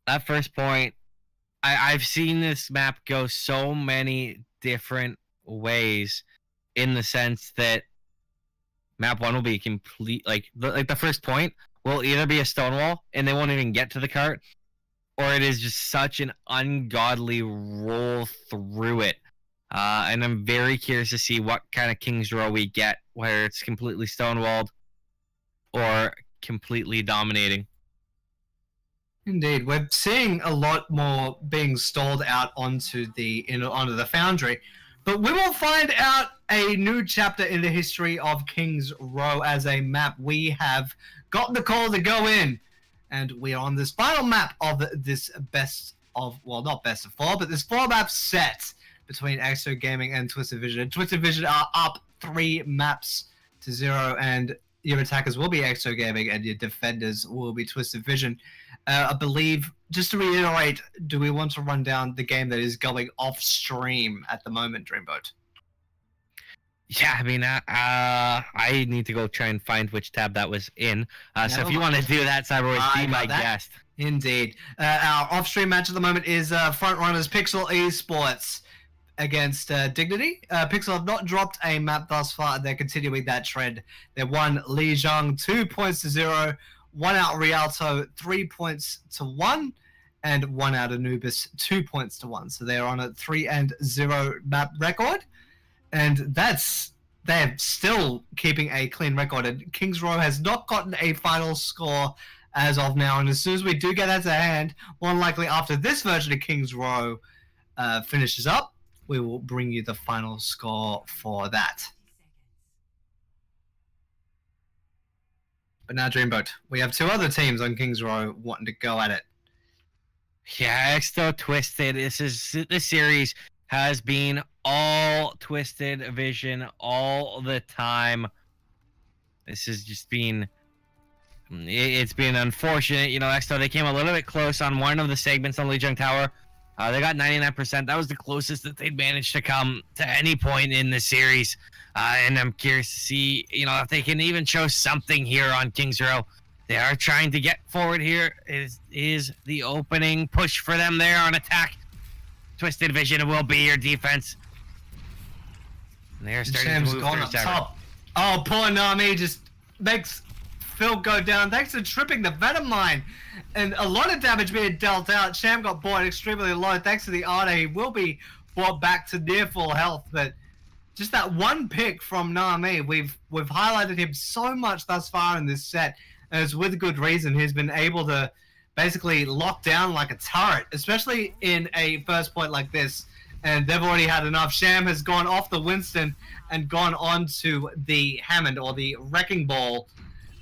that first point, I've seen this map go so many different ways, in the sense that map 1 will be complete, like the first point will either be a stonewall and they won't even get to the cart, or it is just such an ungodly roll through it. And I'm very curious to see what kind of King's Row we get, where it's completely stonewalled or completely dominating. Indeed, we're seeing a lot more being stalled out onto the Foundry, but we will find out a new chapter in the history of King's Row as a map. We have got the call to go in, and we are on this final map of this not best of 4, but this 4-map set between Exto Gaming and Twisted Vision. And Twisted Vision are up 3-0, and your attackers will be Exto Gaming and your defenders will be Twisted Vision. I believe, just to reiterate, do we want to run down the game that is going off stream at the moment, Dreamboat? Yeah, I mean, I need to go try and find which tab that was in. So if you want to do that, Cyberways, be my guest. Indeed. Our off-stream match at the moment is frontrunners Pixel Esports against Dignity. Pixel have not dropped a map thus far, and they're continuing that trend. They won Lijiang 2-0, one out Rialto 3-1, and one out Anubis 2-1. So they're on a 3-0 map record, and they're still keeping a clean record. And Kings Row has not gotten a final score as of now, and as soon as we do get that to hand, more than likely after this version of Kings Row finishes up, we will bring you the final score for that. But now, Dreamboat, we have two other teams on Kings Row wanting to go at it. Yeah, Exto Twisted. This series has been all Twisted Vision all the time. This has just been... It's been unfortunate. You know, Exto, they came a little bit close on one of the segments on Lijiang Tower. They got 99%. That was the closest that they'd managed to come to any point in the series. And I'm curious to see, you know, if they can even show something here on Kings Row. They are trying to get forward here. Is the opening push for them there on attack. Twisted Vision will be your defense. And they're starting to move on up top. Oh, poor Nami just makes Phil go down thanks to tripping the Venom Mine. And a lot of damage being dealt out. Sham got bought extremely low thanks to the Arda. He will be brought back to near full health, but just that one pick from Nami, we've highlighted him so much thus far in this set, and it's with good reason. He's been able to basically lock down like a turret, especially in a first point like this, and they've already had enough. Sham has gone off the Winston and gone on to the Hammond, or the Wrecking Ball,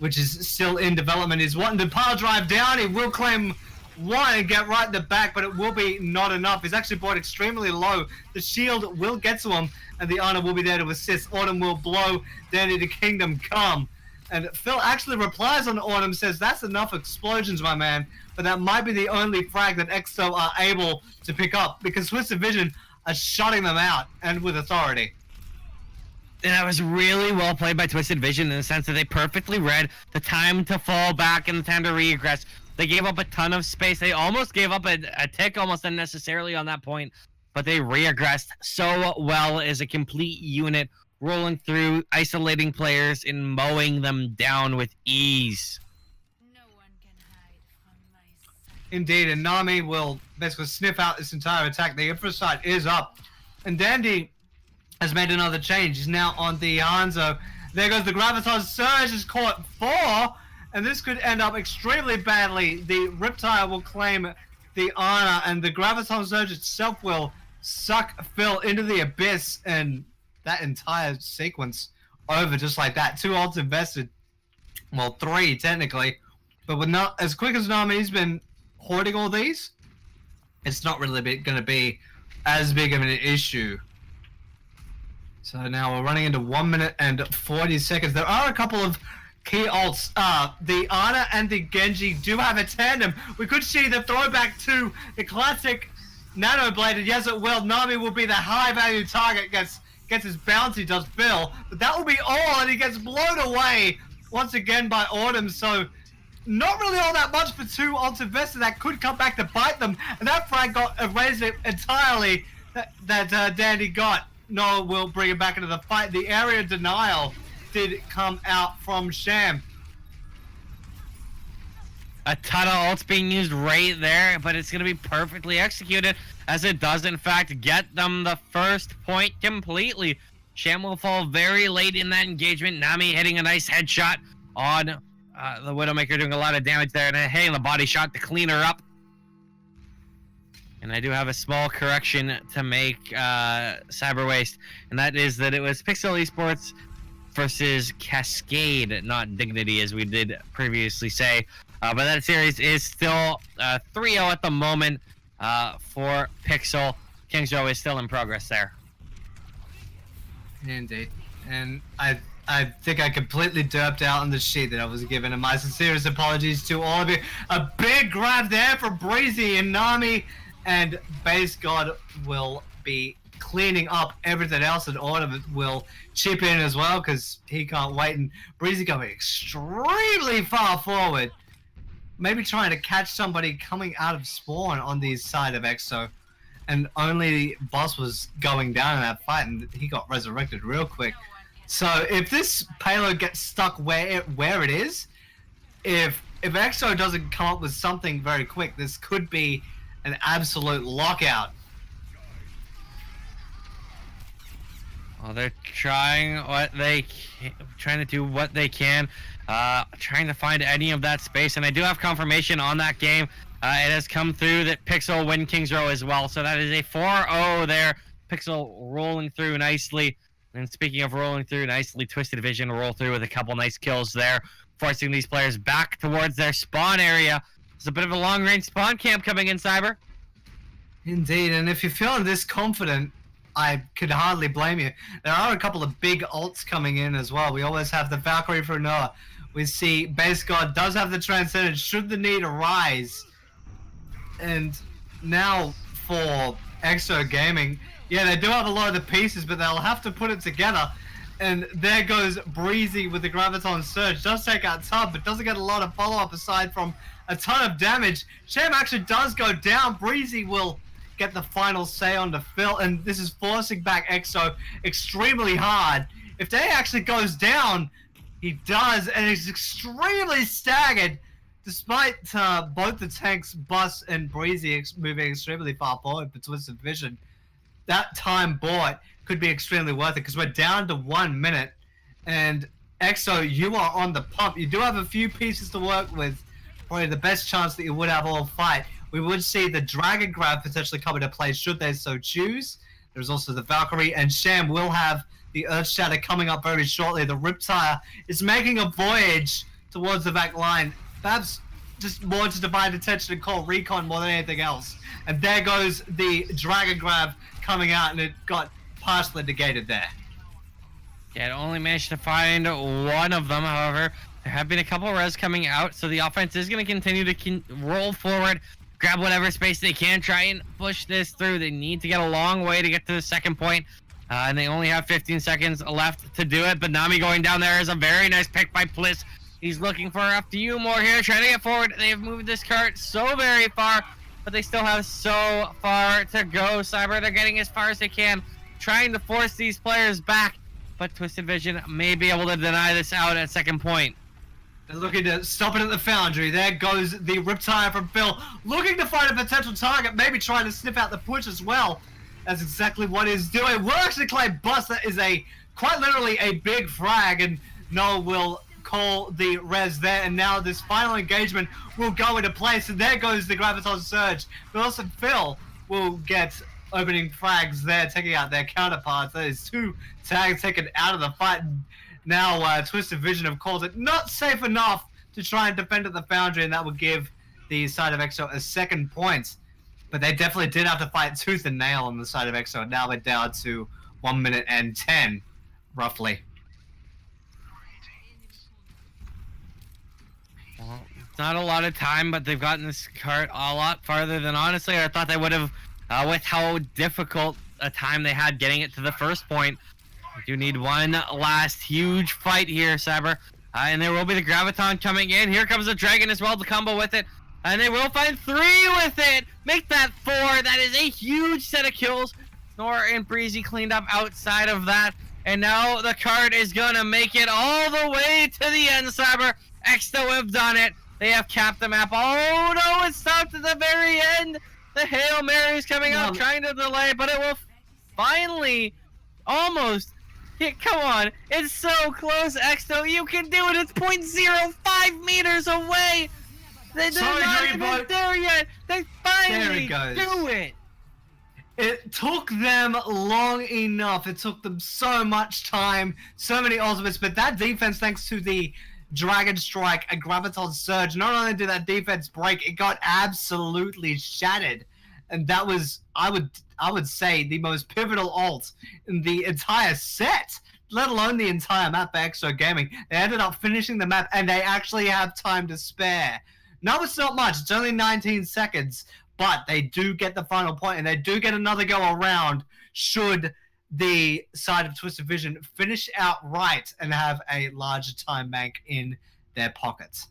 which is still in development. He's wanting to power drive down. He will claim one and get right in the back, but it will be not enough. He's actually brought extremely low. The shield will get to him, and the honor will be there to assist. Autumn will blow. Danny the Kingdom come. And Phil actually replies on Autumn, says, that's enough explosions, my man. But that might be the only frag that Exto are able to pick up, because Twisted Vision are shutting them out, and with authority. And that was really well played by Twisted Vision in the sense that they perfectly read the time to fall back and the time to regress. They gave up a ton of space. They almost gave up a tick almost unnecessarily on that point, but they regressed so well as a complete unit, rolling through, isolating players, and mowing them down with ease. No one can hide from my sight. Indeed, and Nami will basically sniff out this entire attack. The infrastructure is up, and Dandy has made another change. He's now on the Hanzo. There goes the Gravitas Surge, is caught 4, and this could end up extremely badly. The Riptide will claim the honor, and the Gravitas Surge itself will suck Phil into the abyss, and that entire sequence over just like that. 2 ults invested. Well, 3 technically. But with not as quick as Nami's been hoarding all these, it's not really going to be as big of an issue. So now we're running into 1 minute and 40 seconds. There are a couple of key ults. The Ana and the Genji do have a tandem. We could see the throwback to the classic Nano Blade, and yes it will. Nami will be the high value target, gets his bounty, does Phil. But that will be all, and he gets blown away once again by Autumn. So not really all that much for 2 ults invested that could come back to bite them. And that frag got erased entirely that Dandy got. Noah will bring it back into the fight. The area denial did come out from Sham. A ton of ults being used right there, but it's going to be perfectly executed as it does, in fact, get them the first point completely. Sham will fall very late in that engagement. Nami hitting a nice headshot on the Widowmaker, doing a lot of damage there, and hitting the body shot to clean her up. And I do have a small correction to make, Cyber Waste, and that is that it was Pixel Esports versus Cascade, not Dignity, as we did previously say. But that series is still 3-0 at the moment for Pixel. Kings Row is still in progress there. Indeed. And I I think I completely derped out on the sheet that I was given, and my sincerest apologies to all of you. A big grab there for Breezy and Nami, and Base God will be cleaning up everything else, and Autumn will chip in as well because he can't wait. And Breezy going extremely far forward, maybe trying to catch somebody coming out of spawn on the side of Exo. And only Boss was going down in that fight, and he got resurrected real quick. So if this payload gets stuck where it is, if Exo doesn't come up with something very quick, this could be an absolute lockout. Well, they're trying to do what they can, trying to find any of that space. And I do have confirmation on that game. It has come through that Pixel win King's Row as well. So that is a 4-0 there. Pixel rolling through nicely. And speaking of rolling through nicely, Twisted Vision roll through with a couple nice kills there, forcing these players back towards their spawn area. It's a bit of a long-range spawn camp coming in, Cyber. Indeed, and if you're feeling this confident, I could hardly blame you. There are a couple of big ults coming in as well. We always have the Valkyrie for Noah. We see Base God does have the Transcendence should the need arise. And now for Exo Gaming, yeah, they do have a lot of the pieces, but they'll have to put it together. And there goes Breezy with the Graviton Surge. Does take out Tub, but doesn't get a lot of follow-up aside from a ton of damage. Sham actually does go down. Breezy will get the final say on the Phil, and this is forcing back Exo extremely hard. If Day actually goes down, he does, and he's extremely staggered. Despite both the tanks, Bus and Breezy moving extremely far forward for Twisted Vision, that time bought could be extremely worth it because we're down to 1 minute. And Exo, you are on the pump. You do have a few pieces to work with. Probably the best chance that you would have all fight. We would see the Dragon Grab potentially come into play should they so choose. There's also the Valkyrie, and Sham will have the Earth Shatter coming up very shortly. The Riptire is making a voyage towards the back line. Perhaps just more to divide attention and call recon more than anything else. And there goes the Dragon Grab coming out, and it got partially negated there. Yeah, it only managed to find one of them. However, there have been a couple of res coming out, so the offense is going to continue to roll forward, grab whatever space they can, try and push this through. They need to get a long way to get to the second point, and they only have 15 seconds left to do it. But Nami going down there is a very nice pick by Pliss. He's looking for a few more here, trying to get forward. They have moved this cart so very far, but they still have so far to go. Cyber, they're getting as far as they can, trying to force these players back, but Twisted Vision may be able to deny this out at second point. They're looking to stop it at the Foundry. There goes the Riptire from Phil, looking to find a potential target, maybe trying to sniff out the push as well. That's exactly what he's doing. We'll actually claim Bust. That is quite literally a big frag, and Noah will call the res there, and now this final engagement will go into place, and there goes the Graviton Surge. But also Phil will get opening frags there, taking out their counterparts. That is 2 tags taken out of the fight. Now Twisted Vision have called it not safe enough to try and defend at the Foundry, and that would give the side of Exo a second point. But they definitely did have to fight tooth and nail on the side of Exo. Now they're down to 1 minute and 10, roughly. Well, it's not a lot of time, but they've gotten this cart a lot farther than honestly I thought they would have, with how difficult a time they had getting it to the first point. We do need one last huge fight here, Saber. And there will be the Graviton coming in. Here comes the Dragon as well to combo with it. And they will find 3 with it. Make that 4. That is a huge set of kills. Nora and Breezy cleaned up outside of that. And now the card is going to make it all the way to the end, Saber. Exto have done it. They have capped the map. Oh no, it stopped at the very end. The Hail Mary is coming out, trying to delay, but it will finally almost hit. Come on, it's so close, Exto. You can do it. It's 0.05 meters away. They're not even there yet. They finally do it. It took them long enough. It took them so much time, so many ultimates, but that defense, thanks to the Dragon Strike and Graviton Surge, not only did that defense break, it got absolutely shattered. And that was, I would say, the most pivotal ult in the entire set. let alone the entire map by Exsto Gaming. They ended up finishing the map, and they actually have time to spare. No, it's not much. It's only 19 seconds, but they do get the final point, and they do get another go around should the side of Twisted Vision finish out right and have a larger time bank in their pockets.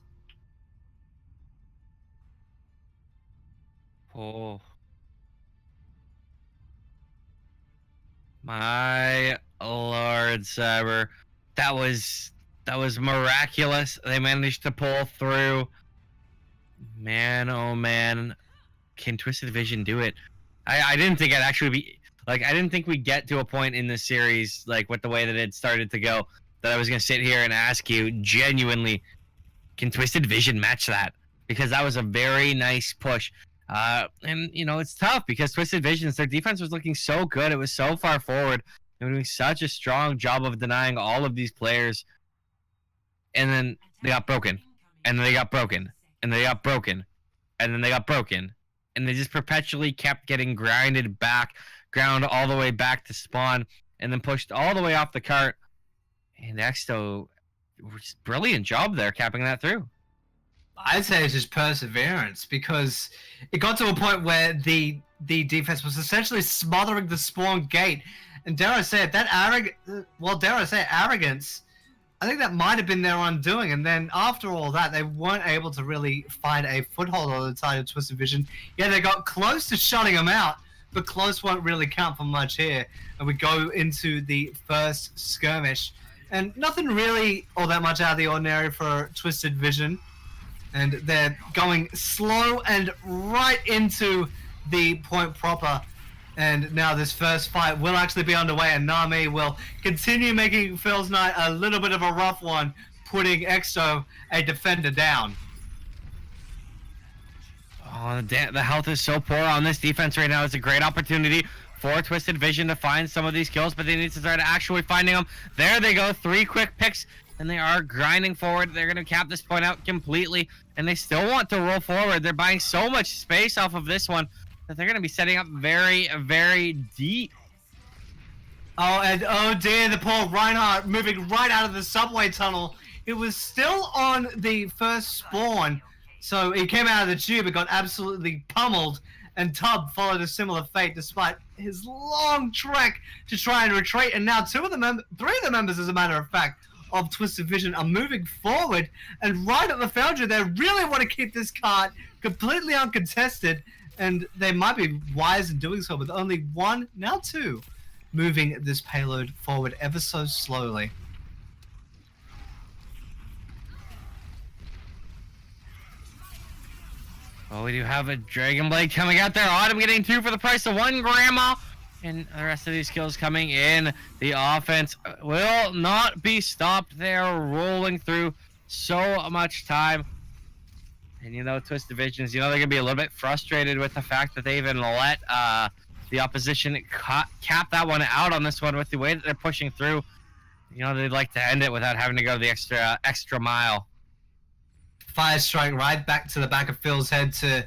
Oh. My Lord, Cyber. That was miraculous. They managed to pull through. Man, oh man. Can Twisted Vision do it? I didn't think I'd actually be like, I didn't think we'd get to a point in this series, like with the way that it started to go, that I was gonna sit here and ask you genuinely, can Twisted Vision match that? Because that was a very nice push. And you know, it's tough because Twisted Visions, their defense was looking so good. It was so far forward. They were doing such a strong job of denying all of these players. And then they got broken. And then they got broken. And they got broken. And then they got broken. And they just perpetually kept getting ground all the way back to spawn, and then pushed all the way off the cart. And Exsto, brilliant job there, capping that through. I'd say it's just perseverance, because it got to a point where the defense was essentially smothering the spawn gate, and dare I say it, arrogance, I think that might have been their undoing. And then after all that, they weren't able to really find a foothold on the side of Twisted Vision. Yeah, they got close to shutting them out, but close won't really count for much here. And we go into the first skirmish, and nothing really all that much out of the ordinary for Twisted Vision. And they're going slow and right into the point proper. And now this first fight will actually be underway, and Nami will continue making Phil's night a little bit of a rough one, putting Exto, a defender, down. Oh, the health is so poor on this defense right now. It's a great opportunity for Twisted Vision to find some of these kills, but they need to start actually finding them. There they go, 3 quick picks, and they are grinding forward. They're going to cap this point out completely, and they still want to roll forward. They're buying so much space off of this one that they're going to be setting up very, very deep. Oh, and oh dear, the poor Reinhardt moving right out of the subway tunnel. It was still on the first spawn, so he came out of the tube and got absolutely pummeled, and Tub followed a similar fate despite his long trek to try and retreat. And now 3 of the members, as a matter of fact, of Twisted Vision are moving forward, and right at the Foundry, they really want to keep this cart completely uncontested, and they might be wise in doing so, with only 1, now 2, moving this payload forward ever so slowly. Well, we do have a Dragon Blade coming out there. Autumn getting 2 for the price of 1, Grandma. And the rest of these kills coming in. The offense will not be stopped. They're rolling through so much time. And you know, Twisted Visions, you know, they're going to be a little bit frustrated with the fact that they even let the opposition cap that one out on this one with the way that they're pushing through. You know, they'd like to end it without having to go the extra mile. Fire strike right back to the back of Phil's head to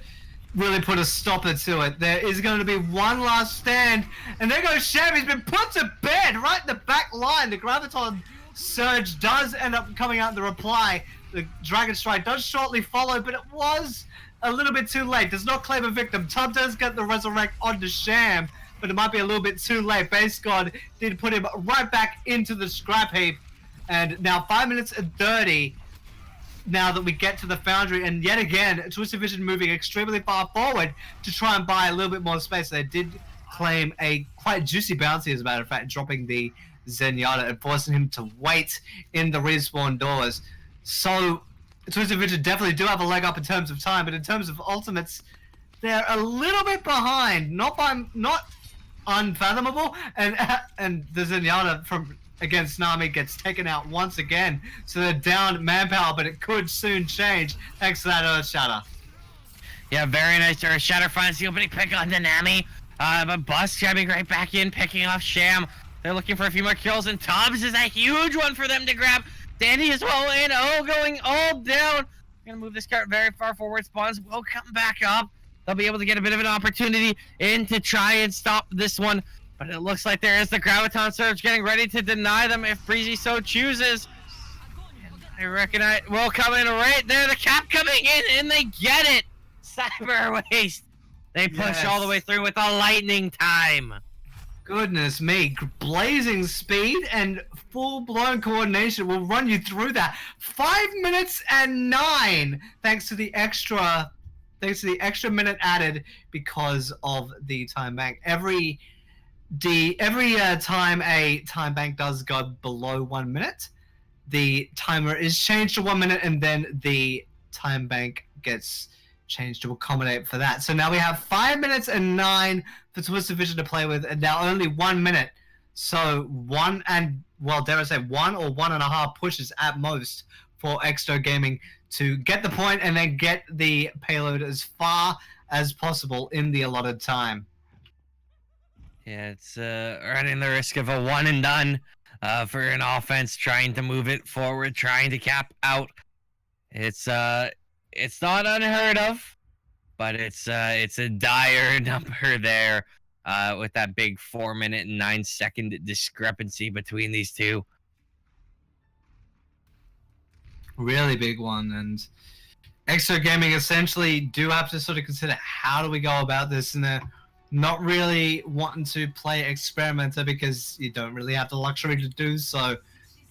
really put a stopper to it. There is going to be one last stand, and there goes Sham. He's been put to bed right in the back line. The Graviton Surge does end up coming out in the reply. The Dragon Strike does shortly follow, but it was a little bit too late. Does not claim a victim. Tub does get the Resurrect onto Sham, but it might be a little bit too late. Base God did put him right back into the scrap heap. And now 5 minutes and 30 now that we get to the Foundry, and yet again, Twisted Vision moving extremely far forward to try and buy a little bit more space. They did claim a quite juicy bounty, as a matter of fact, dropping the Zenyatta and forcing him to wait in the respawn doors. So Twisted Vision definitely do have a leg up in terms of time, but in terms of ultimates, they're a little bit behind. Not unfathomable, and the Zenyatta from against Nami gets taken out once again, so they're down manpower, but it could soon change thanks to that Earth Shatter. Yeah, very nice Earth Shatter finds the opening pick on the Nami, but Bust jamming right back in, picking off Sham. They're looking for a few more kills, and Tubbs is a huge one for them to grab. Dandy as well, and going all down. Gonna move this cart very far forward. Spawns will come back up. They'll be able to get a bit of an opportunity in to try and stop this one. But it looks like there is the Graviton Surge getting ready to deny them if Breezy so chooses. I recognize will come in right there. The cap coming in, and they get it. Cyber Waste. They push all the way through with a lightning time. Goodness me, blazing speed and full-blown coordination will run you through that. 5 minutes and 9, thanks to the extra minute added because of the time bank. Every time a time bank does go below 1 minute, the timer is changed to 1 minute, and then the time bank gets changed to accommodate for that. So now we have 5 minutes and 9 for Twisted Vision to play with, and now only 1 minute. So dare I say 1 or 1.5 pushes at most for Exsto Gaming to get the point and then get the payload as far as possible in the allotted time. Yeah, it's running the risk of a one and done for an offense trying to move it forward, trying to cap out. It's not unheard of, but it's a dire number there with that big 4 minute and 9 second discrepancy between these two. Really big one, and Exto Gaming essentially do have to sort of consider how do we go about this, and they're not really wanting to play experimenter because you don't really have the luxury to do so,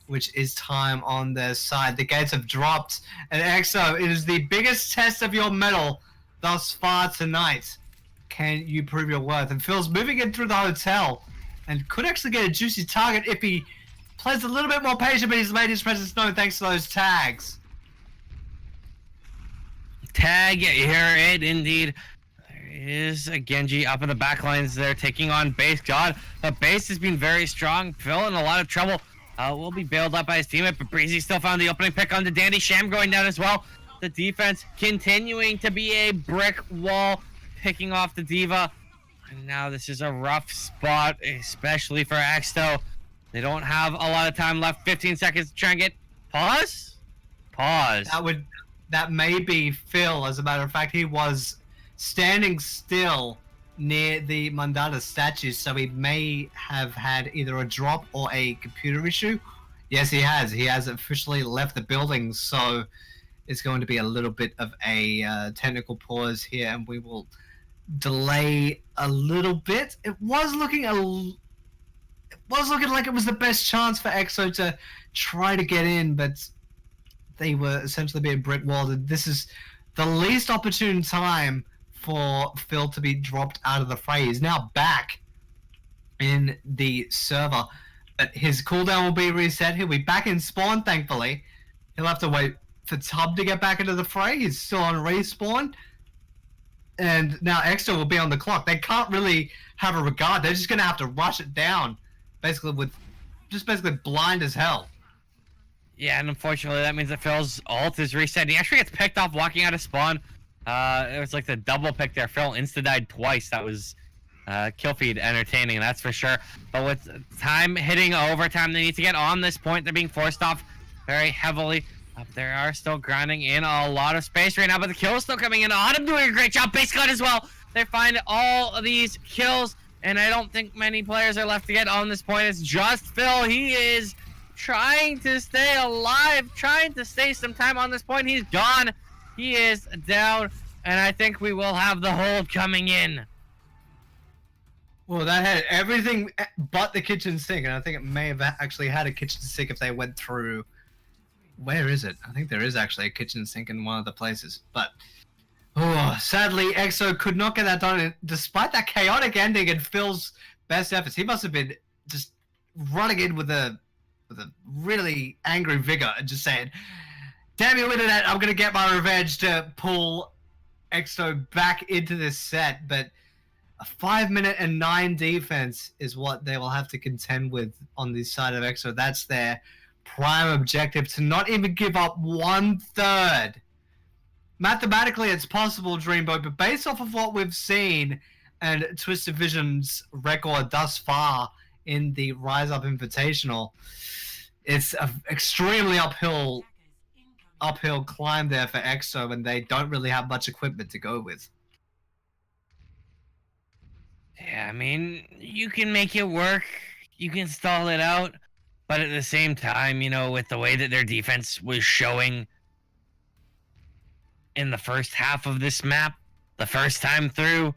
which is time on their side. The gates have dropped, and Exo, it is the biggest test of your mettle thus far tonight. Can you prove your worth? And Phil's moving in through the hotel, and could actually get a juicy target if he plays a little bit more patient, but he's made his presence known thanks to those tags. Tag, here it indeed. There is a Genji up in the back lines there taking on base. God, the base has been very strong. Phil in a lot of trouble. Will be bailed up by his teammate, but Breezy still found the opening pick on the Dandy. Sham going down as well. The defense continuing to be a brick wall, picking off the Diva. And now this is a rough spot, especially for Exto. They don't have a lot of time left. 15 seconds to try and get pause. That may be Phil. As a matter of fact, he was standing still near the Mandata statue, so he may have had either a drop or a computer issue. Yes, he has. He has officially left the building, so it's going to be a little bit of a technical pause here, and we will delay a little bit. It was looking like it was the best chance for Exo to try to get in, but they were essentially being brick-walled. This is the least opportune time for Phil to be dropped out of the fray. He's now back in the server, but his cooldown will be reset. He'll be back in spawn, thankfully. He'll have to wait for Tub to get back into the fray. He's still on respawn. And now Extra will be on the clock. They can't really have a regard. They're just going to have to rush it down, basically blind as hell. Yeah, and unfortunately that means that Phil's ult is reset. He actually gets picked off walking out of spawn. It was like the double pick there. Phil insta-died twice. That was kill feed entertaining, that's for sure. But with time hitting overtime, they need to get on this point. They're being forced off very heavily. They are still grinding in a lot of space right now, but the kills still coming in. Autumn doing a great job. Base cut as well. They find all of these kills, and I don't think many players are left to get on this point. It's just Phil. He is trying to stay alive, trying to stay some time on this point. He's gone. He is down, and I think we will have the hold coming in. Well, that had everything but the kitchen sink, and I think it may have actually had a kitchen sink if they went through. Where is it? I think there is actually a kitchen sink in one of the places, but sadly, Exo could not get that done. Despite that chaotic ending and Phil's best efforts, he must have been just running in with a really angry vigor and just saying, "Damn you, internet! I'm gonna get my revenge," to pull Exo back into this set. But a 5 minute and 9 defense is what they will have to contend with on the side of Exo. That's their prime objective, to not even give up 1/3. Mathematically, it's possible, Dreamboat, but based off of what we've seen and Twisted Vision's record thus far in the Rise Up Invitational, it's an extremely uphill climb there for Exo, and they don't really have much equipment to go with. Yeah, I mean, you can make it work. You can stall it out. But at the same time, with the way that their defense was showing in the first half of this map, the first time through,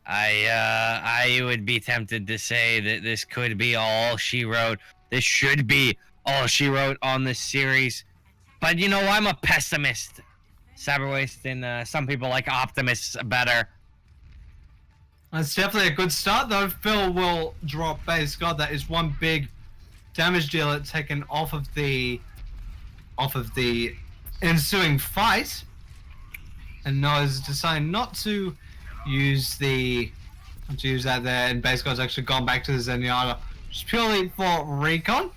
I would be tempted to say that this could be all she wrote. This should be all she wrote on this series. But I'm a pessimist, Cyberwaste, and some people like optimists better. That's definitely a good start, though. Phil will drop base. God, that is one big damage dealer taken off of the ensuing fight, and Noah's deciding not to use that there, and base God's actually gone back to the Zenyatta just purely for recon.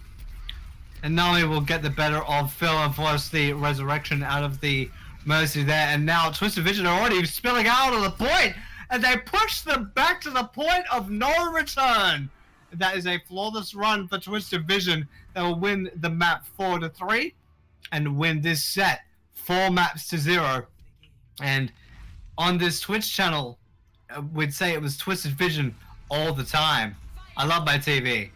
And Nami will get the better of Phil and force the resurrection out of the Mercy there. And now Twisted Vision are already spilling out of the point, and they push them back to the point of no return. That is a flawless run for Twisted Vision. They will win the map 4-3 and win this set 4-0. And on this Twitch channel, we'd say it was Twisted Vision all the time. I love my TV.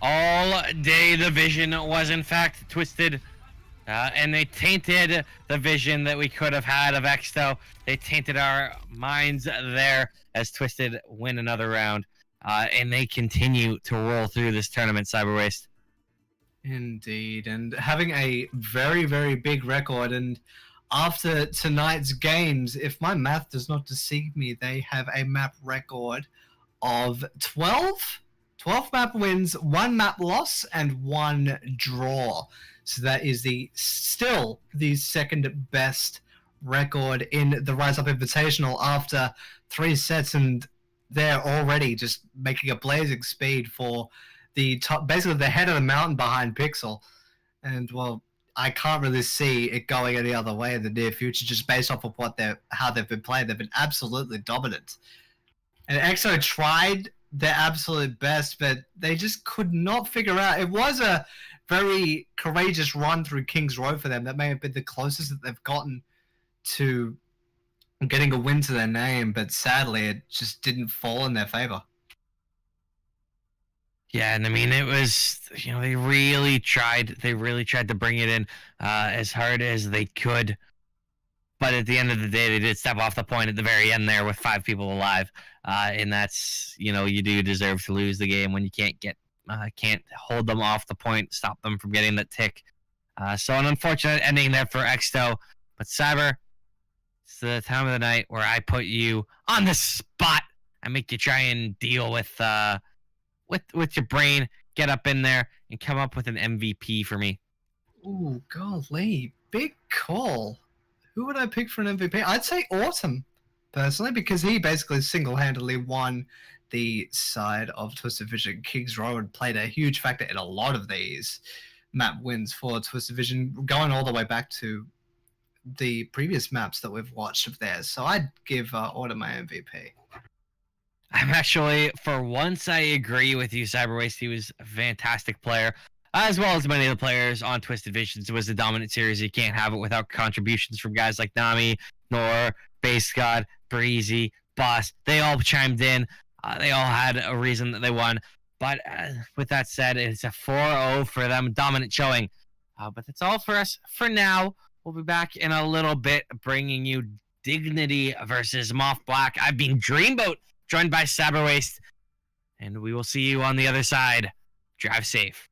All day the vision was in fact twisted, and they tainted the vision that we could have had of Exsto. They tainted our minds there as Twisted win another round, and they continue to roll through this tournament, Cyberwaste. Indeed, and having a very, very big record. And after tonight's games, if my math does not deceive me, they have a map record of 12 map wins, 1 map loss, and 1 draw. So that is still the second best record in the Rise Up Invitational after 3 sets, and they're already just making a blazing speed for the top, basically the head of the mountain behind Pixel. And well, I can't really see it going any other way in the near future, just based off of how they've been playing. They've been absolutely dominant. And Exo tried their absolute best, but they just could not figure out. It was a very courageous run through King's Road for them. That may have been the closest that they've gotten to getting a win to their name, but sadly it just didn't fall in their favor. Yeah, and I mean, it was, they really tried to bring it in as hard as they could. But at the end of the day, they did step off the point at the very end there with 5 people alive. And that's, you do deserve to lose the game when you can't hold them off the point, stop them from getting that tick. So an unfortunate ending there for Exto. But Cyber, it's the time of the night where I put you on the spot. I make you try and deal with your brain, get up in there, and come up with an MVP for me. Ooh, golly, big call. Who would I pick for an MVP? I'd say Autumn, personally, because he basically single-handedly won the side of Twisted Vision. King's Road played a huge factor in a lot of these map wins for Twisted Vision, going all the way back to the previous maps that we've watched of theirs. So I'd give Autumn my MVP. I'm actually, for once, I agree with you, Cyberwaste. He was a fantastic player, as well as many of the players on Twisted Visions. It was a dominant series. You can't have it without contributions from guys like Nami, Nor, Base God, Breezy, Boss. They all chimed in. They all had a reason that they won. But with that said, it's a 4-0 for them. Dominant showing. But that's all for us for now. We'll be back in a little bit, bringing you Dignity versus Moth Black. I've been Dreamboat, joined by Cyberwaste, and we will see you on the other side. Drive safe.